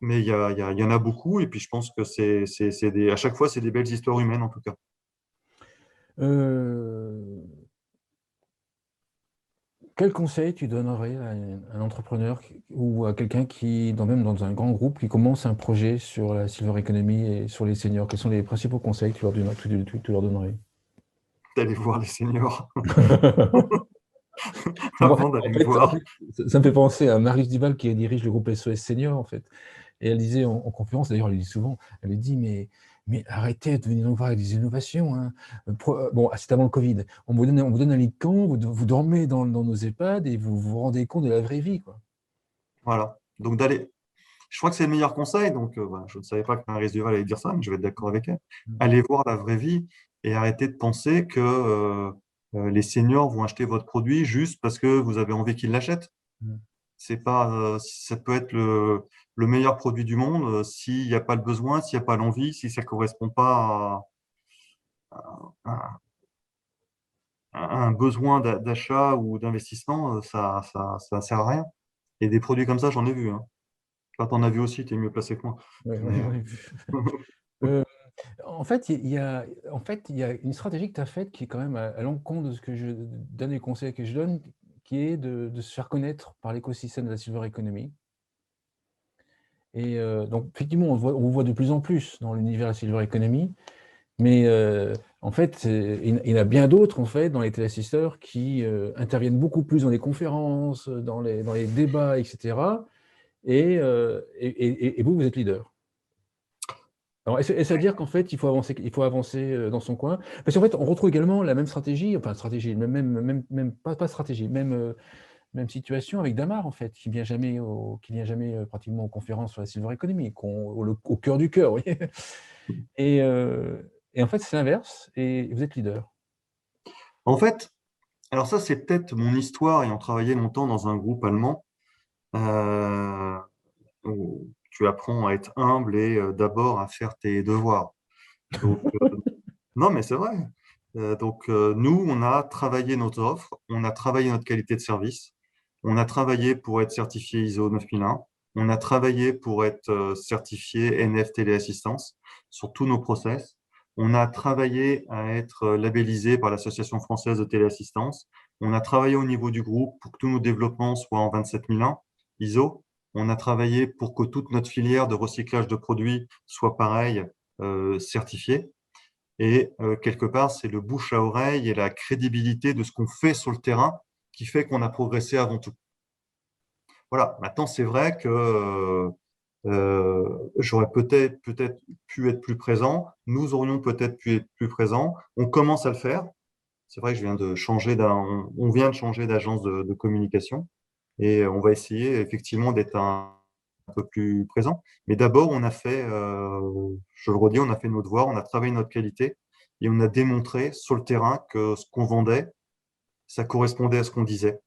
mais il y en a beaucoup. Et puis, je pense que à chaque fois, c'est des belles histoires humaines, en tout cas. Euh, Quel conseil tu donnerais à un entrepreneur ou à quelqu'un même dans un grand groupe, qui commence un projet sur la silver economy et sur les seniors? Quels sont les principaux conseils que tu leur donnerais? D'aller voir les seniors Donc, avant d'aller me en fait, voir. ça me fait penser à Marius Duval qui dirige le groupe SOS Senior, en fait. Et elle disait en conférence, d'ailleurs, elle le dit souvent, elle lui dit, mais arrêtez de venir nous voir avec des innovations, hein. Bon, c'était avant le Covid. On vous donne un lit de camp, vous dormez dans nos EHPAD et vous vous rendez compte de la vraie vie, quoi. Voilà. Donc, je crois que c'est le meilleur conseil. Donc, voilà, je ne savais pas que Maryse Duval allait dire ça, mais je vais être d'accord avec elle. Mm. Allez voir la vraie vie et arrêtez de penser que les seniors vont acheter votre produit juste parce que vous avez envie qu'ils l'achètent. Mm. C'est pas, ça peut être le meilleur produit du monde s'il n'y a pas le besoin, s'il n'y a pas l'envie, si ça ne correspond pas à un besoin d'achat ou d'investissement, ça sert à rien. Et des produits comme ça, j'en ai vu, hein. Quand t'en as vu aussi, tu es mieux placé que moi. Ouais, Mais, ouais, ouais. Euh, En fait, il y a une stratégie que tu as faite qui est quand même à l'encontre de ce que je donne, les conseils que je donne, qui est de se faire connaître par l'écosystème de la silver economy. Et donc, effectivement, on vous voit de plus en plus dans l'univers de la silver economy, mais en fait, il y en a bien d'autres, en fait, dans les téléassisteurs qui interviennent beaucoup plus dans les conférences, dans les débats, etc. Et vous, vous êtes leader. Alors, est-ce à dire qu'en fait, il faut avancer dans son coin? Parce qu'en fait, on retrouve également la même stratégie, enfin stratégie, même pas stratégie, même situation avec Damar, en fait, qui vient jamais pratiquement aux conférences sur la silver economy, au cœur du cœur, vous voyez. Et, euh, et en fait, c'est l'inverse, et vous êtes leader. en fait, alors ça, c'est peut-être mon histoire ayant travaillé longtemps dans un groupe allemand euh, où tu apprends à être humble et d'abord à faire tes devoirs. Donc, non, mais c'est vrai. Nous, on a travaillé notre offre, on a travaillé notre qualité de service, on a travaillé pour être certifié ISO 9001, on a travaillé pour être certifié NF Téléassistance sur tous nos process, on a travaillé à être labellisé par l'Association française de téléassistance, on a travaillé au niveau du groupe pour que tous nos développements soient en 27001 ISO, on a travaillé pour que toute notre filière de recyclage de produits soit pareil, certifiée. Et quelque part, c'est le bouche à oreille et la crédibilité de ce qu'on fait sur le terrain qui fait qu'on a progressé avant tout. Voilà. Maintenant, c'est vrai que j'aurais peut-être pu être plus présent. Nous aurions peut-être pu être plus présents. On commence à le faire. C'est vrai que on vient de changer d'agence de communication et on va essayer effectivement d'être un peu plus présent. Mais d'abord, je le redis, on a fait nos devoirs, on a travaillé notre qualité et on a démontré sur le terrain que ce qu'on vendait, ça correspondait à ce qu'on disait.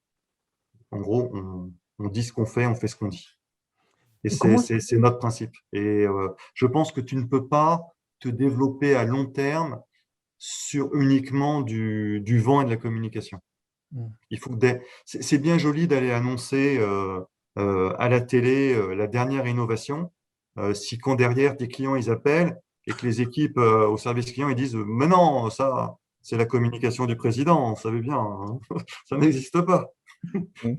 En gros, on dit ce qu'on fait, on fait ce qu'on dit. Et Et comment est-ce c'est notre principe. Et je pense que tu ne peux pas te développer à long terme sur uniquement du vent et de la communication. Hmm. Il faut c'est bien joli d'aller annoncer à la télé la dernière innovation. Si quand derrière tes clients ils appellent et que les équipes au service client ils disent mais non, ça c'est la communication du président, on savait bien, hein. Ça n'existe pas. Hmm.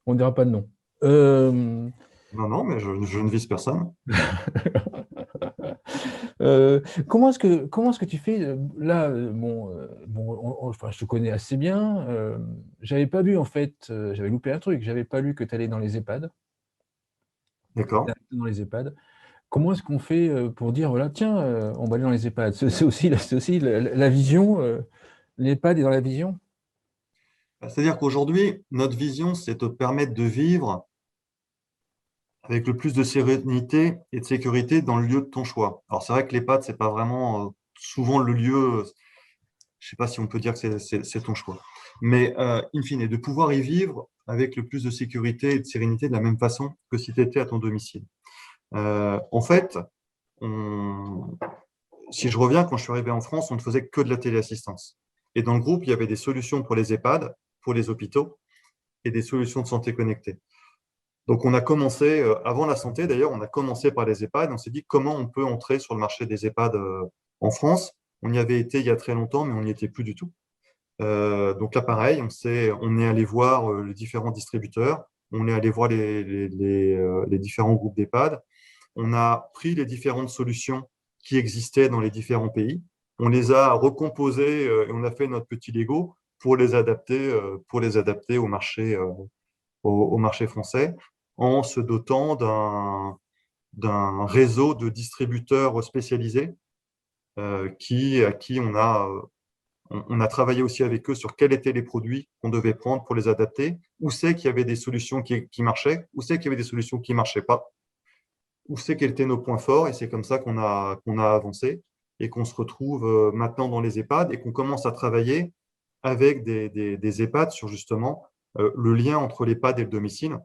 On ne dira pas de nom. Euh, Non, non, mais je ne vise personne. comment est-ce que tu fais là, enfin, je te connais assez bien. J'avais pas vu en fait, j'avais loupé un truc. J'avais pas lu que tu allais dans les EHPAD. D'accord. Dans les EHPAD. Comment est-ce qu'on fait pour dire voilà, tiens, on va aller dans les EHPAD. C'est aussi la vision. L'EHPAD est dans la vision. C'est-à-dire qu'aujourd'hui, notre vision, c'est de te permettre de vivre avec le plus de sérénité et de sécurité dans le lieu de ton choix. Alors, c'est vrai que l'EHPAD, c'est pas vraiment souvent le lieu. Je ne sais pas si on peut dire que c'est ton choix. Mais in fine, de pouvoir y vivre avec le plus de sécurité et de sérénité de la même façon que si tu étais à ton domicile. En fait, si je reviens, quand je suis arrivé en France, on ne faisait que de la téléassistance. Et dans le groupe, il y avait des solutions pour les EHPAD, pour les hôpitaux et des solutions de santé connectée. Donc, on a commencé, avant la santé d'ailleurs, on a commencé par les EHPAD. On s'est dit comment on peut entrer sur le marché des EHPAD en France. On y avait été il y a très longtemps, mais on n'y était plus du tout. Donc là, pareil, on est allé voir les différents distributeurs, on est allé voir les différents groupes d'EHPAD, on a pris les différentes solutions qui existaient dans les différents pays, on les a recomposées et on a fait notre petit Lego pour les adapter au marché français en se dotant d'un réseau de distributeurs spécialisés à qui on a travaillé aussi avec eux sur quels étaient les produits qu'on devait prendre pour les adapter, où c'est qu'il y avait des solutions qui marchaient, où c'est qu'il y avait des solutions qui ne marchaient pas, où c'est quels étaient nos points forts, et c'est comme ça qu'on a avancé et qu'on se retrouve maintenant dans les EHPAD et qu'on commence à travailler avec des EHPAD sur justement le lien entre l'EHPAD et le domicile,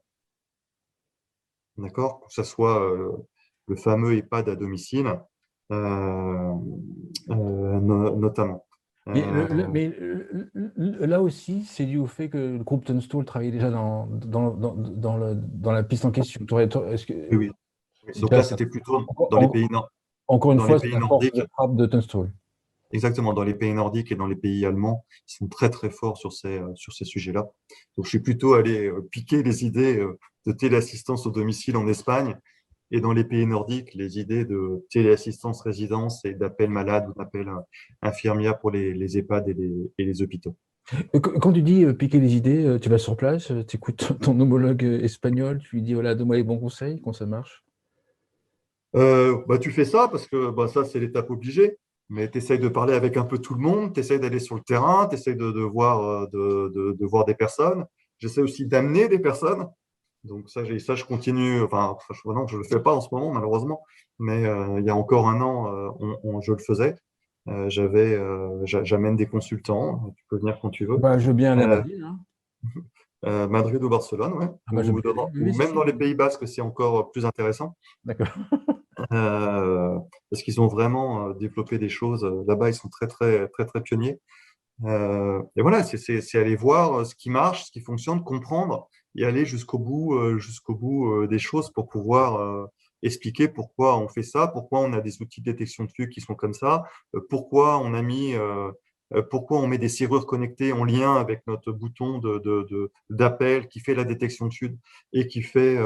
d'accord, que ce soit le fameux EHPAD à domicile, notamment. Là aussi, c'est dû au fait que le groupe Tunstall travaillait déjà dans la piste en question. Est-ce que, Oui, oui. Oui. Donc là, là, c'était plutôt encore, dans les pays, encore une dans les fois, c'est pays la force de nordiques. frappe de Tunstall. Exactement, dans les pays nordiques et dans les pays allemands, ils sont très très forts sur ces sujets-là. Donc je suis plutôt allé piquer les idées de téléassistance au domicile en Espagne et dans les pays nordiques, les idées de téléassistance résidence et d'appel malade ou d'appel infirmière pour les EHPAD et les hôpitaux. Quand tu dis piquer les idées, tu vas sur place, tu écoutes ton homologue espagnol, tu lui dis voilà, donne-moi les bons conseils, quand ça marche. Bah, tu fais ça parce que bah, ça, c'est l'étape obligée. Mais tu essayes de parler avec un peu tout le monde, tu essayes d'aller sur le terrain, tu essayes de voir, de voir des personnes. J'essaie aussi d'amener des personnes. Donc ça, je continue. Enfin, non, je ne le fais pas en ce moment, malheureusement. Mais il y a encore un an, je le faisais. J'amène des consultants. Tu peux venir quand tu veux. Bah, je veux bien aller à Euh, Madrid, hein. Madrid ou Barcelone, ouais. Ah bah, je veux bien aller. Oui, Ou oui, si, même dans si. les Pays Basques, c'est encore plus intéressant. D'accord. Parce qu'ils ont vraiment développé des choses. Là-bas, ils sont très, très, très, très pionniers. Et voilà, c'est aller voir ce qui marche, ce qui fonctionne, comprendre et aller jusqu'au bout des choses pour pouvoir expliquer pourquoi on fait ça, pourquoi on a des outils de détection de flux qui sont comme ça, pourquoi on met des serrures connectées en lien avec notre bouton d'appel qui fait la détection de flux et qui fait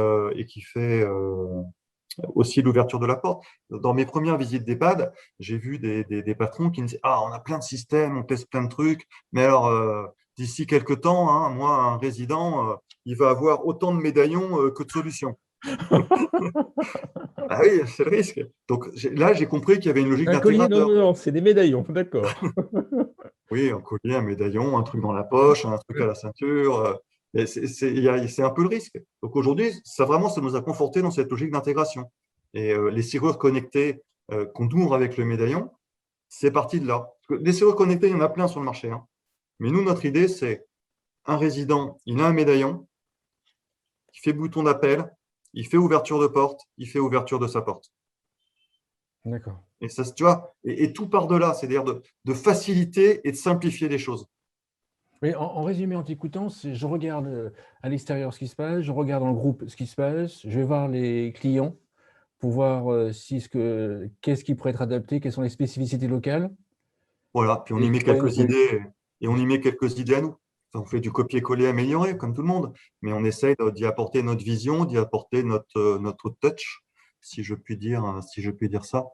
aussi l'ouverture de la porte. Dans mes premières visites d'EHPAD, j'ai vu des patrons qui me disaient ah, on a plein de systèmes, on teste plein de trucs, mais alors d'ici quelques temps, hein, moi, un résident, il va avoir autant de médaillons que de solutions. Ah oui, c'est le risque. Donc là, j'ai compris qu'il y avait une logique Un collier? Non, d'intégrateur. non, non, c'est des médaillons, d'accord. Oui, un collier, un médaillon, un truc dans la poche, un truc à la ceinture. Et c'est un peu le risque. Donc aujourd'hui, ça nous a conforté dans cette logique d'intégration. Et les serrures connectées qu'on ouvre avec le médaillon, c'est parti de là. Parce que des serrures connectées, il y en a plein sur le marché, hein. Mais nous, notre idée, c'est un résident, il a un médaillon, il fait bouton d'appel, il fait ouverture de porte, il fait ouverture de sa porte. D'accord. Et ça, tu vois, et tout part de là, c'est-à-dire de faciliter et de simplifier les choses. Mais en résumé, en t'écoutant, je regarde à l'extérieur ce qui se passe, je regarde dans le groupe ce qui se passe, je vais voir les clients pour voir qu'est-ce qui pourrait être adapté, quelles sont les spécificités locales. Voilà, puis on y Et met créer une quelques solution. idées et on y met quelques idées à nous. Enfin, on fait du copier-coller amélioré, comme tout le monde, mais on essaye d'y apporter notre vision, d'y apporter notre touch, si je puis dire ça,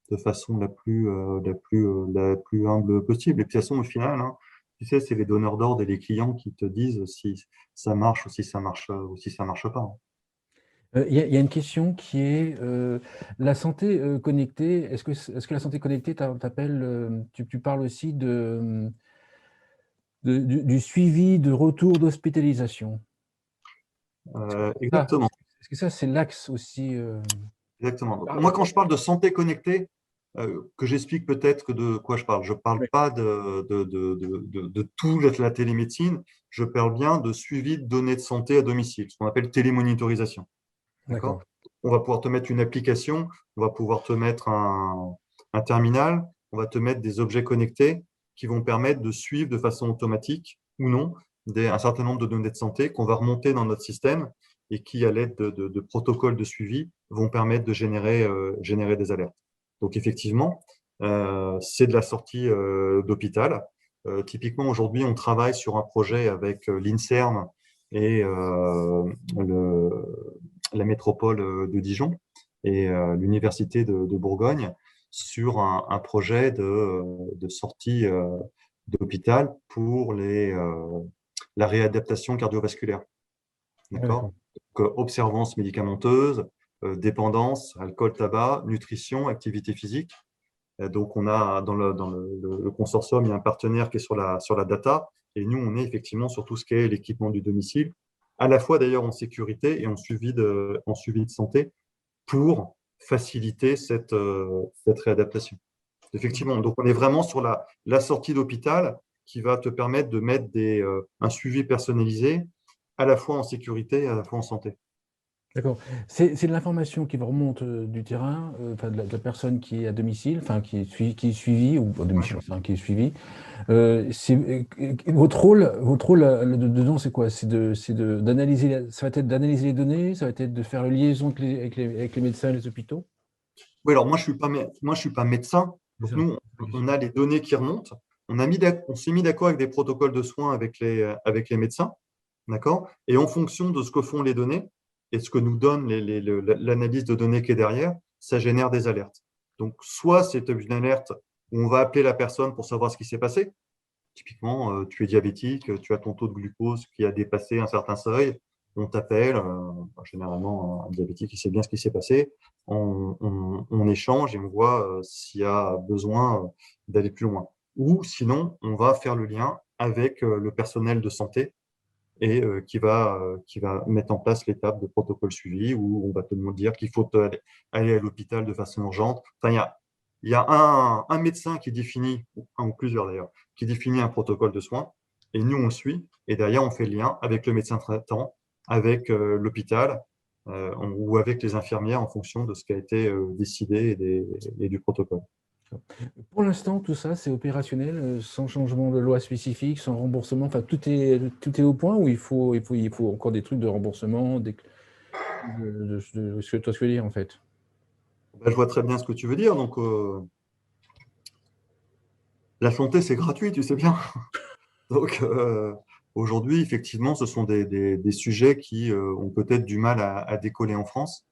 de façon la plus humble possible. Et puis, de toute façon, au final, hein, tu sais, c'est les donneurs d'ordre et les clients qui te disent si ça marche ou si ça marche pas, hein. Il y a une question qui est la santé connectée. Est-ce que la santé connectée t'appelle, tu parles aussi du suivi de retour d'hospitalisation. Ah, Exactement. est-ce que ça, c'est l'axe aussi Exactement. Donc, ah, moi, quand je parle de santé connectée, que j'explique peut-être que de quoi je parle. Je ne parle oui, pas de tout la télémédecine, je parle bien de suivi de données de santé à domicile, ce qu'on appelle télémonitorisation. d'accord. D'accord? On va pouvoir te mettre une application, on va pouvoir te mettre un terminal, on va te mettre des objets connectés qui vont permettre de suivre de façon automatique ou non un certain nombre de données de santé qu'on va remonter dans notre système et qui, à l'aide de protocoles de suivi, vont permettre de générer des alertes. Donc, effectivement, c'est de la sortie d'hôpital. Typiquement, aujourd'hui, on travaille sur un projet avec l'INSERM et la métropole de Dijon et l'université de Bourgogne sur un projet de sortie d'hôpital pour la réadaptation cardiovasculaire. Ouais, D'accord? d'accord. Donc, observance médicamenteuse, dépendance, alcool, tabac, nutrition, activité physique. Donc, on a dans le consortium, il y a un partenaire qui est sur la data, et nous, on est effectivement sur tout ce qui est l'équipement du domicile, à la fois d'ailleurs en sécurité et en suivi de santé, pour faciliter cette réadaptation. Effectivement, donc on est vraiment sur la sortie d'hôpital qui va te permettre de mettre un suivi personnalisé à la fois en sécurité et à la fois en santé. D'accord. C'est de l'information qui vous remonte du terrain, enfin de la personne qui est à domicile, enfin qui est suivie, ou à Ouais. domicile, enfin, qui est suivie. Votre rôle dedans, c'est quoi? D'analyser, ça va être d'analyser les données, ça va être de faire la liaison avec les médecins et les hôpitaux? Oui, alors moi, je suis pas médecin. C'est Donc ça. nous, on a les données qui remontent. On s'est mis d'accord avec des protocoles de soins avec les médecins, d'accord? Et en fonction de ce que font les données et ce que nous donne l'analyse de données qui est derrière, ça génère des alertes. Donc, soit c'est une alerte où on va appeler la personne pour savoir ce qui s'est passé. Typiquement, tu es diabétique, tu as ton taux de glucose qui a dépassé un certain seuil, on t'appelle, généralement un diabétique, il sait bien ce qui s'est passé, on échange et on voit s'il y a besoin d'aller plus loin. Ou sinon, on va faire le lien avec le personnel de santé et qui va mettre en place l'étape de protocole suivi où on va te dire qu'il faut aller à l'hôpital de façon urgente. Enfin, il y a un médecin qui définit, un ou plusieurs d'ailleurs, qui définit un protocole de soins et nous, on le suit. Et derrière, on fait le lien avec le médecin traitant, avec l'hôpital ou avec les infirmières en fonction de ce qui a été décidé et du protocole. Pour l'instant, tout ça, c'est opérationnel, sans changement de loi spécifique, sans remboursement. Enfin, tout est au point ou il faut encore des trucs de remboursement, ce que toi tu veux dire en fait. Ben, je vois très bien ce que tu veux dire. Donc, la santé, c'est gratuit, tu sais bien. Donc, aujourd'hui, effectivement, ce sont des sujets qui ont peut-être du mal à décoller en France,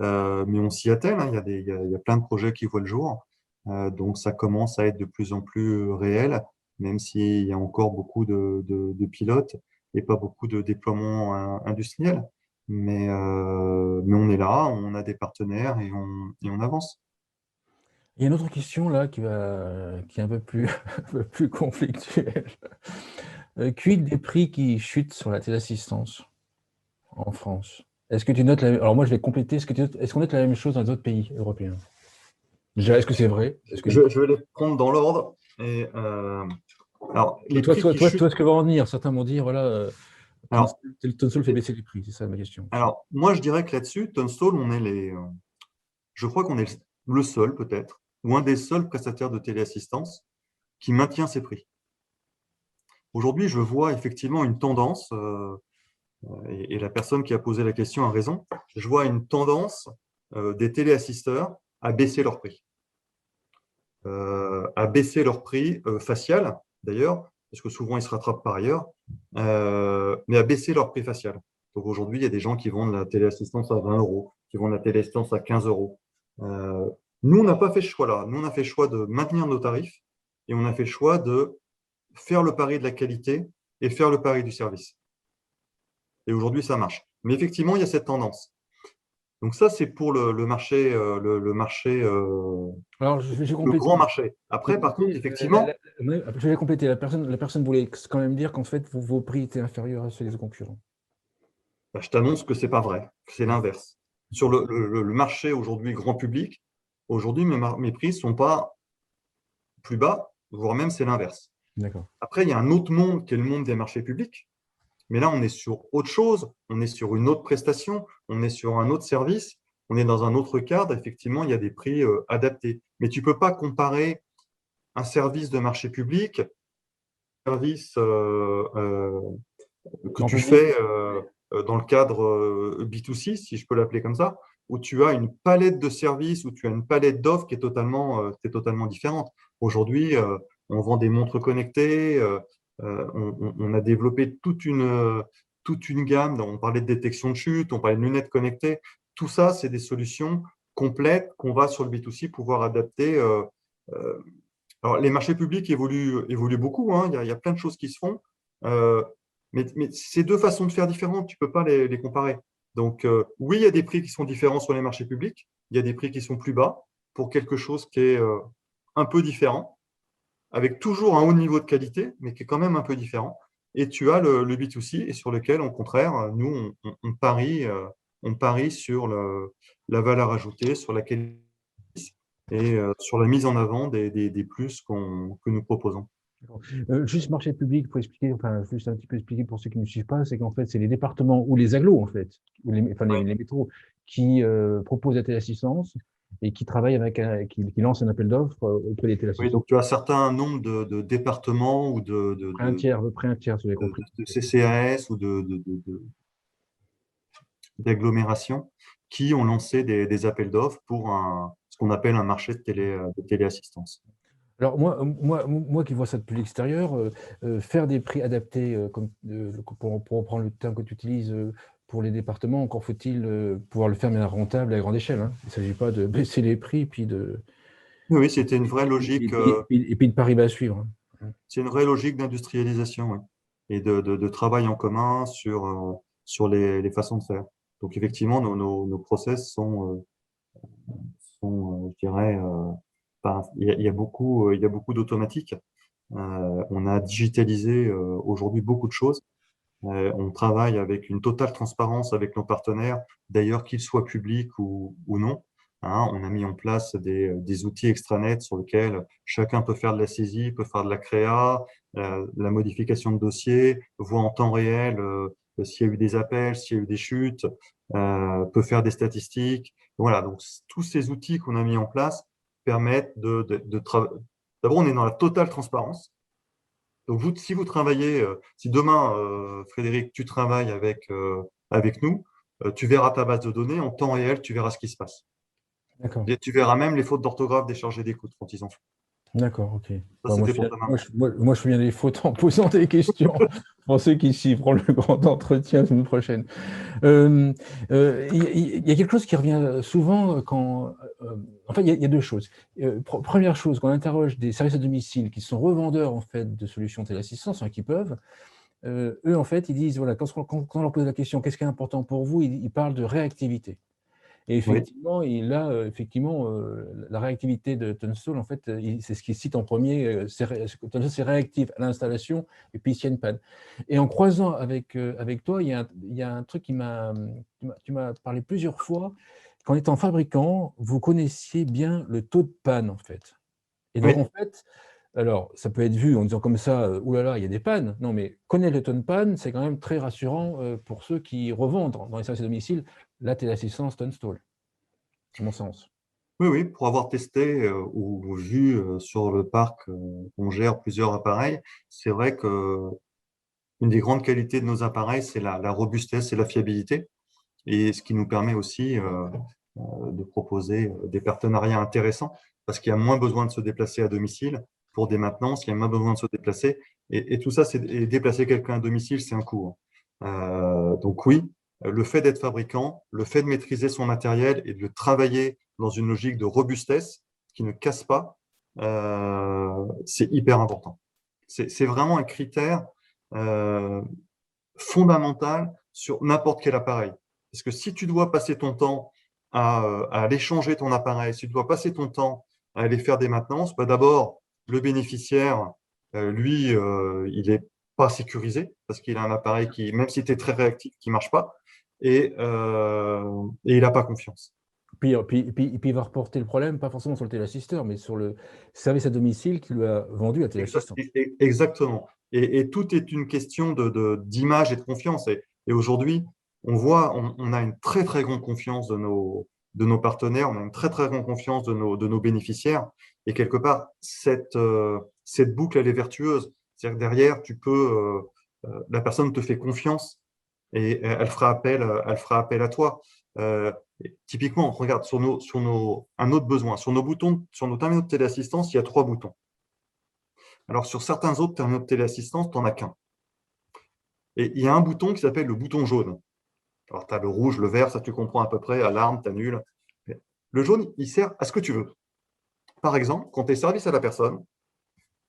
mais on s'y attelle, hein. Il y a plein de projets qui voient le jour. Donc, ça commence à être de plus en plus réel, même s'il y a encore beaucoup de pilotes et pas beaucoup de déploiements industriels. Mais on est là, on a des partenaires et on avance. Il y a une autre question là qui est un peu plus, un peu plus conflictuelle. Quid des prix qui chutent sur la téléassistance en France? Est-ce que tu notes alors moi je vais compléter, est-ce qu'on note la même chose dans les autres pays européens? Déjà, est-ce que c'est vrai? Est-ce que Je vais les prendre dans l'ordre. Alors, Et les toi, prix toi, qui toi, chutent. toi, ce que va en venir, certains vont dire, voilà, Alors, Tunstall fait baisser les prix, c'est ça ma question. moi, je dirais que là-dessus, Tunstall, je crois qu'on est le seul, peut-être, ou un des seuls prestataires de téléassistance qui maintient ses prix. Aujourd'hui, je vois effectivement une tendance, et la personne qui a posé la question a raison, je vois une tendance des téléassisteurs à baisser leur prix. À baisser leur prix facial, d'ailleurs, parce que souvent ils se rattrapent par ailleurs, mais à baisser leur prix facial. Donc aujourd'hui, il y a des gens qui vendent la téléassistance à 20 euros, qui vendent la téléassistance à 15 euros. Euh, Nous, on n'a pas fait ce choix-là. Nous, on a fait le choix de maintenir nos tarifs et on a fait le choix de faire le pari de la qualité et faire le pari du service. Et aujourd'hui, ça marche. Mais effectivement, il y a cette tendance. Donc ça, c'est pour le marché, Alors, je vais le grand compléter. marché. Je vais Après, par contre, compléter, effectivement, je vais compléter. La personne voulait quand même dire qu'en fait, vos prix étaient inférieurs à ceux des concurrents. bah, je t'annonce que ce n'est pas vrai, c'est l'inverse. Sur le marché aujourd'hui grand public, aujourd'hui, mes prix ne sont pas plus bas, voire même c'est l'inverse. D'accord. Après, il y a un autre monde qui est le monde des marchés publics, mais là, on est sur autre chose, on est sur une autre prestation, on est sur un autre service, on est dans un autre cadre. Effectivement, il y a des prix adaptés. Mais tu ne peux pas comparer un service de marché public, un service que Grand tu public? fais dans le cadre B2C, si je peux l'appeler comme ça, où tu as une palette de services, où tu as une palette d'offres qui est totalement différente. Aujourd'hui, on vend des montres connectées, on a développé toute une gamme. On parlait de détection de chute, on parlait de lunettes connectées. Tout ça, c'est des solutions complètes qu'on va sur le B2C pouvoir adapter. Euh, alors, les marchés publics évoluent beaucoup, hein. Il y a plein de choses qui se font. Euh, mais c'est deux façons de faire différentes, tu ne peux pas les comparer. Donc, oui, il y a des prix qui sont différents sur les marchés publics, il y a des prix qui sont plus bas pour quelque chose qui est un peu différent, avec toujours un haut niveau de qualité, mais qui est quand même un peu différent. Et tu as le B2C, et sur lequel, au contraire, nous, on parie sur la valeur ajoutée, sur la qualité et sur la mise en avant des plus que nous proposons. Juste marché public, pour expliquer, enfin, juste un petit peu expliquer pour ceux qui ne suivent pas, c'est qu'en fait, c'est les départements ou les agglos, en fait, ou enfin, Oui. les métros qui proposent la téléassistance et qui travaillent avec, qui lancent un appel d'offres auprès des Oui, téléassistants. donc tu as un certain nombre de départements ou À peu près un tiers, si vous avez compris. de CCAS ou d'agglomérations qui ont lancé des appels d'offres pour ce qu'on appelle un marché de téléassistance. Alors moi qui vois ça depuis l'extérieur, faire des prix adaptés, comme, pour reprendre le terme que tu utilises, pour les départements, encore faut-il pouvoir le faire mais rentable à grande échelle, hein. Il ne s'agit pas de baisser les prix puis de Oui, oui, c'était une vraie logique, et puis de Paris à suivre, hein. c'est une vraie logique d'industrialisation, oui, et de travail en commun sur les façons de faire. Donc effectivement, nos process sont, je dirais, il y a beaucoup d'automatique. On a digitalisé aujourd'hui beaucoup de choses. On travaille avec une totale transparence avec nos partenaires, d'ailleurs qu'ils soient publics ou non. Hein, on a mis en place des outils extranet sur lesquels chacun peut faire de la saisie, peut faire de la créa, la modification de dossier, voit en temps réel s'il y a eu des appels, s'il y a eu des chutes, peut faire des statistiques. Voilà, donc tous ces outils qu'on a mis en place permettent de travailler. D'abord, on est dans la totale transparence. Donc, si vous travaillez, si demain, Frédéric, tu travailles avec nous, tu verras ta base de données en temps réel, tu verras ce qui se passe. D'accord. Et tu verras même les fautes d'orthographe des chargés d'écoute quand ils en font. D'accord, ok. Ça, Bon, c'était pour demain. moi, je fais bien les fautes en posant des questions pour ceux qui suivront le grand entretien la semaine prochaine. Il y a quelque chose qui revient souvent quand… enfin, il y a deux choses. Première chose, quand on interroge des services à domicile qui sont revendeurs en fait, de solutions téléassistance, hein, qui peuvent, eux, en fait, ils disent, voilà, quand on leur pose la question, qu'est-ce qui est important pour vous, ils parlent de réactivité. Et Oui, effectivement, effectivement, la réactivité de Tunstall, en fait, c'est ce qu'il cite en premier. Tunstall, c'est réactif à l'installation et puis s'il y a une panne. Et en croisant avec toi, il y a un truc tu m'as parlé plusieurs fois qu'en étant fabricant, vous connaissiez bien le taux de panne, en fait. Et donc, oui. en fait, alors, ça peut être vu en disant comme ça, ouh là là, il y a des pannes. Non, mais connaître le taux de panne, c'est quand même très rassurant pour ceux qui revendent dans les services à domicile la téléassistance Tunstall, à mon sens. Oui, oui, pour avoir testé ou vu sur le parc, on gère plusieurs appareils. C'est vrai que une des grandes qualités de nos appareils, c'est la robustesse et la fiabilité. Et ce qui nous permet aussi de proposer des partenariats intéressants parce qu'il y a moins besoin de se déplacer à domicile pour des maintenances, il y a moins besoin de se déplacer. Et tout ça, et déplacer quelqu'un à domicile, c'est un coût, hein. Donc oui, le fait d'être fabricant, le fait de maîtriser son matériel et de le travailler dans une logique de robustesse qui ne casse pas, c'est hyper important. C'est vraiment un critère euh, fondamental sur n'importe quel appareil. Parce que si tu dois passer ton temps à aller changer ton appareil, si tu dois passer ton temps à aller faire des maintenances, bah d'abord, le bénéficiaire, lui, il est pas sécurisé parce qu'il a un appareil qui, même si tu es très réactif, qui marche pas et il n'a pas confiance. Puis il va reporter le problème, pas forcément sur le téléassisteur, mais sur le service à domicile qui lui a vendu la téléassistance. Exactement. Et tout est une question d'image et de confiance. Et aujourd'hui, on voit, on a une très, très grande confiance de nos partenaires, on a une très, très grande confiance de nos bénéficiaires. Et quelque part, cette boucle, elle est vertueuse. C'est-à-dire que derrière, la personne te fait confiance et elle fera appel à toi. Typiquement, regarde, un autre besoin, sur nos boutons, sur nos terminaux de téléassistance, il y a 3 boutons. Alors, sur certains autres terminaux de téléassistance, tu n'en as qu'un. Et il y a un bouton qui s'appelle le bouton jaune. Alors, tu as le rouge, le vert, ça tu comprends à peu près, alarme, t'annules. Le jaune, il sert à ce que tu veux. Par exemple, quand tu es service à la personne,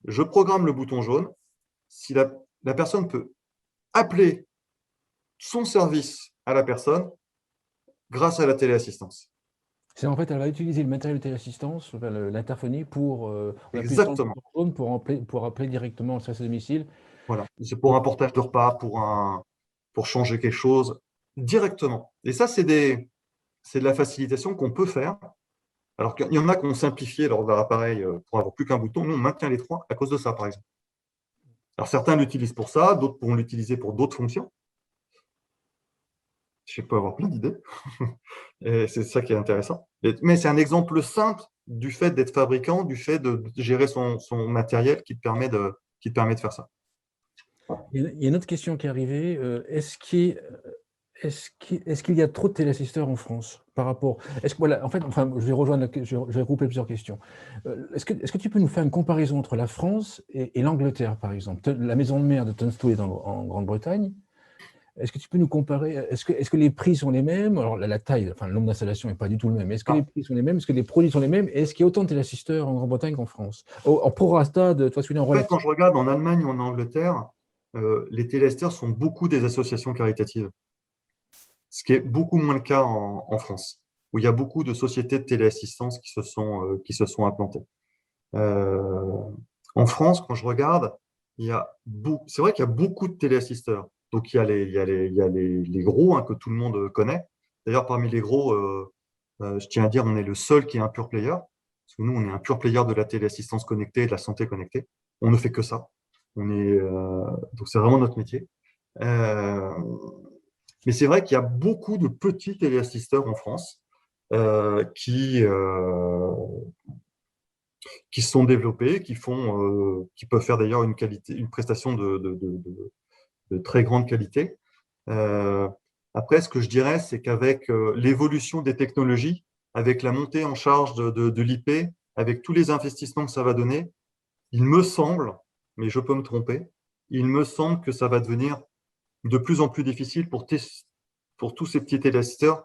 je programme le bouton jaune. Si la personne peut appeler son service à la personne grâce à la téléassistance. C'est en fait, elle va utiliser le matériel de téléassistance, enfin, l'interphonie, pour, on appuie sur le Exactement. bouton jaune pour appeler directement le service à domicile. Voilà. C'est pour un portage de repas, pour changer quelque chose directement. Et ça, c'est de la facilitation qu'on peut faire. Alors qu'il y en a qui ont simplifié leur appareil pour avoir plus qu'un bouton. Nous, on maintient les trois à cause de ça, par exemple. Alors, certains l'utilisent pour ça, d'autres pourront l'utiliser pour d'autres fonctions. Je peux avoir plein d'idées. Et c'est ça qui est intéressant. Mais c'est un exemple simple du fait d'être fabricant, du fait de gérer son matériel qui te permet de faire ça. Il y a une autre question qui est arrivée. Est-ce qu'il y a trop de téléassisteurs en France par rapport. Voilà, en fait, enfin, je vais regrouper plusieurs questions. Est-ce que tu peux nous faire une comparaison entre la France et l'Angleterre, par exemple? La maison de mère de Tunstall est en Grande-Bretagne. Est-ce que tu peux nous comparer? Est-ce que les prix sont les mêmes? Alors, la taille, enfin, le nombre d'installations n'est pas du tout le même. Est-ce que les prix sont les mêmes? Est-ce que les produits sont les mêmes? Et est-ce qu'il y a autant de téléassisteurs en Grande-Bretagne qu'en France? En prorata, toi, celui en En fait, relatif. quand je regarde en Allemagne ou en Angleterre, les téléasters sont beaucoup des associations caritatives, ce qui est beaucoup moins le cas en France, où il y a beaucoup de sociétés de téléassistance qui se sont implantées. Euh, En France, quand je regarde, c'est vrai qu'il y a beaucoup de téléassisteurs. Donc, il y a les gros hein, que tout le monde connaît. D'ailleurs, parmi les gros, je tiens à dire, on est le seul qui est un pure player. Parce que nous, on est un pure player de la téléassistance connectée et de la santé connectée. On ne fait que ça. Donc, c'est vraiment notre métier. Euh, mais c'est vrai qu'il y a beaucoup de petits téléassisteurs en France euh, qui, euh, qui se sont développés, qui peuvent faire d'ailleurs une prestation de très grande qualité. Euh, Après, ce que je dirais, c'est qu'avec l'évolution des technologies, avec la montée en charge de l'IP, avec tous les investissements que ça va donner, il me semble, mais je peux me tromper, il me semble que ça va devenir de plus en plus difficile pour tous ces petits téléassisteurs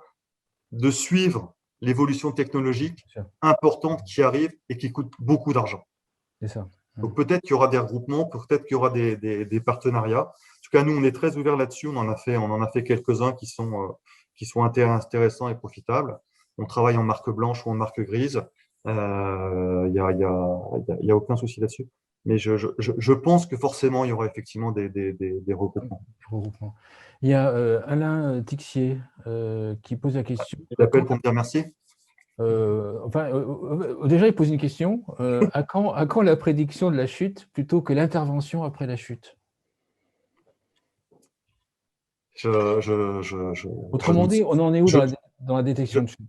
de suivre l'évolution technologique importante qui arrive et qui coûte beaucoup d'argent. C'est ça. Donc peut-être qu'il y aura des regroupements, peut-être qu'il y aura des partenariats. En tout cas, nous, on est très ouverts là-dessus. On en a fait quelques-uns qui sont intéressants et profitables. On travaille en marque blanche ou en marque grise. Il y a aucun souci là-dessus. Mais je pense que forcément, il y aura effectivement des regroupements. Regroupement. Il y a Alain Tixier qui pose la question. Il appelle pour me dire merci. Déjà, il pose une question. À quand la prédiction de la chute plutôt que l'intervention après la chute? Autrement dit, on en est où je, dans la je, détection de chute?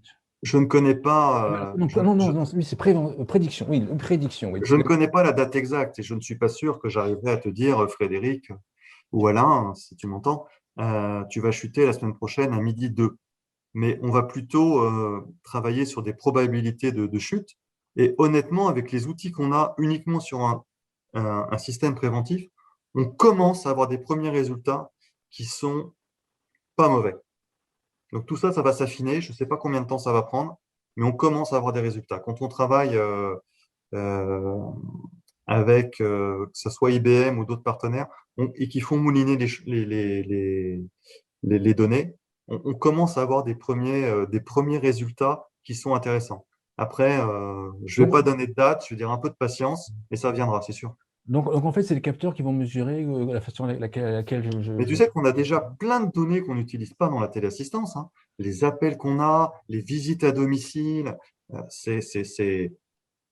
je ne connais pas, Non, oui, c'est prédiction. Oui, une prédiction. Oui, je ne connais pas la date exacte et je ne suis pas sûr que j'arriverai à te dire, Frédéric ou Alain, si tu m'entends, tu vas chuter la semaine prochaine à midi 2. Mais on va plutôt travailler sur des probabilités de chute. Et honnêtement, avec les outils qu'on a uniquement sur un système préventif, on commence à avoir des premiers résultats qui sont pas mauvais. Donc tout ça, ça va s'affiner. Je ne sais pas combien de temps ça va prendre, mais on commence à avoir des résultats. Quand on travaille euh, avec que ce soit IBM ou d'autres partenaires et qui font mouliner les données, on commence à avoir des premiers résultats qui sont intéressants. Après, je ne vais donc, pas donner de date, je vais dire un peu de patience, mais ça viendra, c'est sûr. en fait, c'est les capteurs qui vont mesurer la façon à laquelle Mais tu sais qu'on a déjà plein de données qu'on n'utilise pas dans la téléassistance, hein. Les appels qu'on a, les visites à domicile, euh, c'est, c'est, c'est-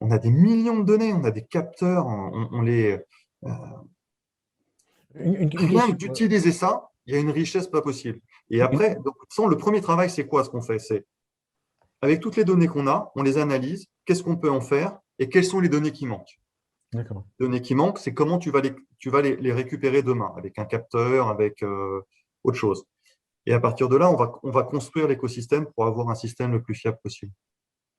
on a des millions de données, on a des capteurs, euh, Une rien que question. d'utiliser ça, il y a une richesse pas possible. Et après, donc, le premier travail, c'est quoi ce qu'on fait? C'est avec toutes les données qu'on a, on les analyse, qu'est-ce qu'on peut en faire et quelles sont les données qui manquent. D'accord. Les données qui manquent, c'est comment tu vas les récupérer demain, avec un capteur, avec autre chose. Et à partir de là, on va construire l'écosystème pour avoir un système le plus fiable possible.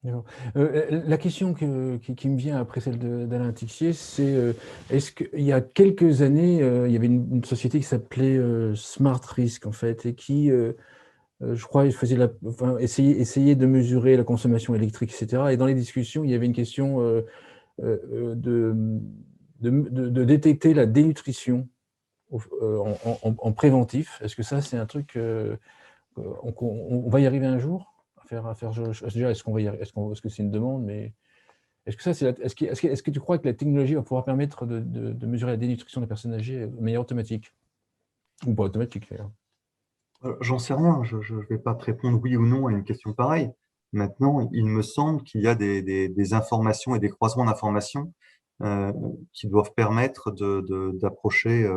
D'accord. La question qui me vient après celle d'Alain Tixier, c'est est-ce qu'il y a quelques années, il y avait une société qui s'appelait Smart Risk, en fait, et qui, je crois, faisait essayait de mesurer la consommation électrique, etc. Et dans les discussions, il y avait une question de détecter la dénutrition en préventif. Est-ce que ça, c'est un truc, on va y arriver un jour déjà, est-ce que c'est une demande, mais est-ce que ça, est-ce que tu crois que la technologie va pouvoir permettre de mesurer la dénutrition des personnes âgées de manière automatique? Ou pas automatique, d'ailleurs. J'en sais rien, je ne vais pas te répondre oui ou non à une question pareille. Maintenant, il me semble qu'il y a des informations et des croisements d'informations qui doivent permettre d'approcher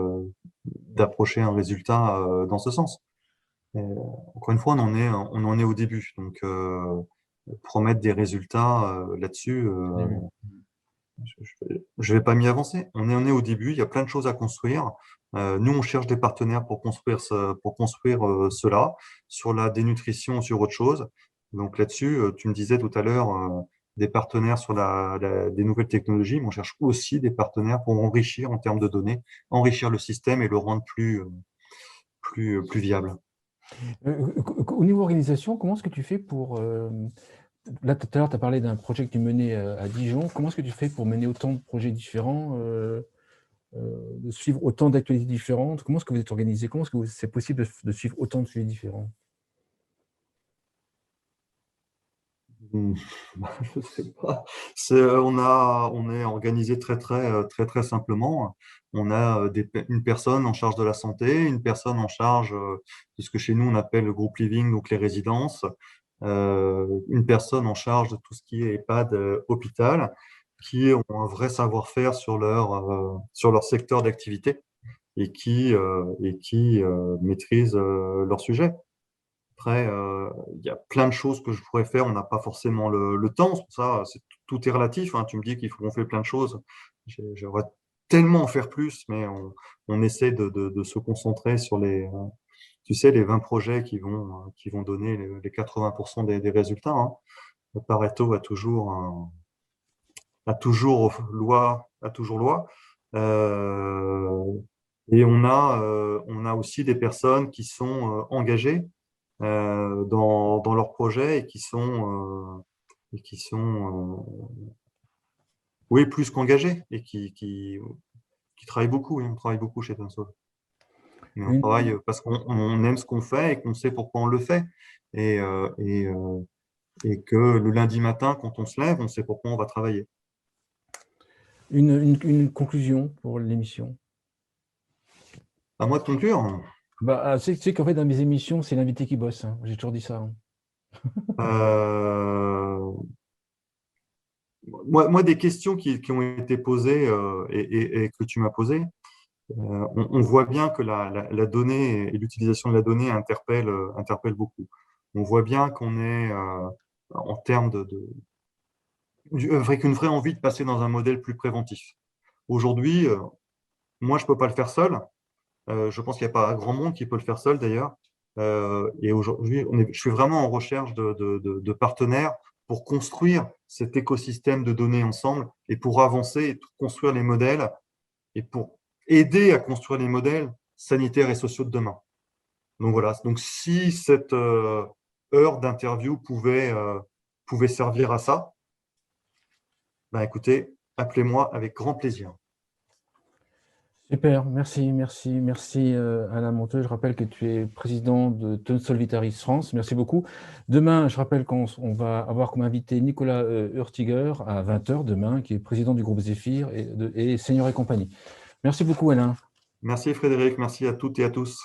un résultat dans ce sens. Encore une fois, on en est au début, donc promettre des résultats là-dessus, je vais pas m'y avancer. On est au début, il y a plein de choses à construire. Nous, on cherche des partenaires pour construire cela, sur la dénutrition, sur autre chose. Donc là-dessus, tu me disais tout à l'heure des partenaires sur des nouvelles technologies, mais on cherche aussi des partenaires pour enrichir en termes de données, enrichir le système et le rendre plus viable. Au niveau organisation, comment est-ce que tu fais pour… là, tout à l'heure, tu as parlé d'un projet que tu menais à Dijon. Comment est-ce que tu fais pour mener autant de projets différents, de suivre autant d'actualités différentes? Comment est-ce que vous êtes organisé? Comment est-ce que c'est possible de suivre autant de sujets différents? Hmm. Je sais pas. On est organisé très simplement. On a une personne en charge de la santé, une personne en charge de ce que chez nous on appelle le groupe living, donc les résidences, une personne en charge de tout ce qui est EHPAD, hôpital, qui ont un vrai savoir-faire sur leur secteur d'activité et qui maîtrisent leur sujet. Après, il y a plein de choses que je pourrais faire. On n'a pas forcément le temps. C'est pour ça, tout est relatif, hein. Tu me dis qu'il faut qu'on fait plein de choses. J'aimerais tellement en faire plus, mais on essaie de se concentrer sur tu sais, les 20 projets qui vont donner les 80% des résultats, hein. Le Pareto a toujours loi, a toujours loi. Et on a aussi des personnes qui sont engagées dans leurs projets oui, plus qu'engagés et qui travaillent beaucoup. Et on travaille beaucoup chez Tensol. Mais on travaille parce qu'on aime ce qu'on fait et qu'on sait pourquoi on le fait. Et, euh, et, euh, et que le lundi matin, quand on se lève, on sait pourquoi on va travailler. Une conclusion pour l'émission? À moi de conclure. Bah, tu sais qu'en fait, dans mes émissions, c'est l'invité qui bosse, hein. J'ai toujours dit ça, hein. Euh, moi, des questions qui ont été posées et que tu m'as posées, on voit bien que la donnée et l'utilisation de la donnée interpelle beaucoup. On voit bien qu'on est en termes avec une vraie envie de passer dans un modèle plus préventif. Aujourd'hui, moi, je peux pas le faire seul. Je pense qu'il n'y a pas grand monde qui peut le faire seul d'ailleurs. Et aujourd'hui, je suis vraiment en recherche de partenaires pour construire cet écosystème de données ensemble et pour avancer et construire les modèles et pour aider à construire les modèles sanitaires et sociaux de demain. Donc voilà. Donc si cette heure d'interview pouvait servir à ça, ben écoutez, appelez-moi avec grand plaisir. Super, merci Alain Monteux. Je rappelle que tu es président de Tonsol Vitaris France. Merci beaucoup. Demain, je rappelle qu'on va avoir comme invité Nicolas Hurtiger à 20h demain, qui est président du groupe Zéphyr et Senior et compagnie. Merci beaucoup Alain. Merci Frédéric, merci à toutes et à tous.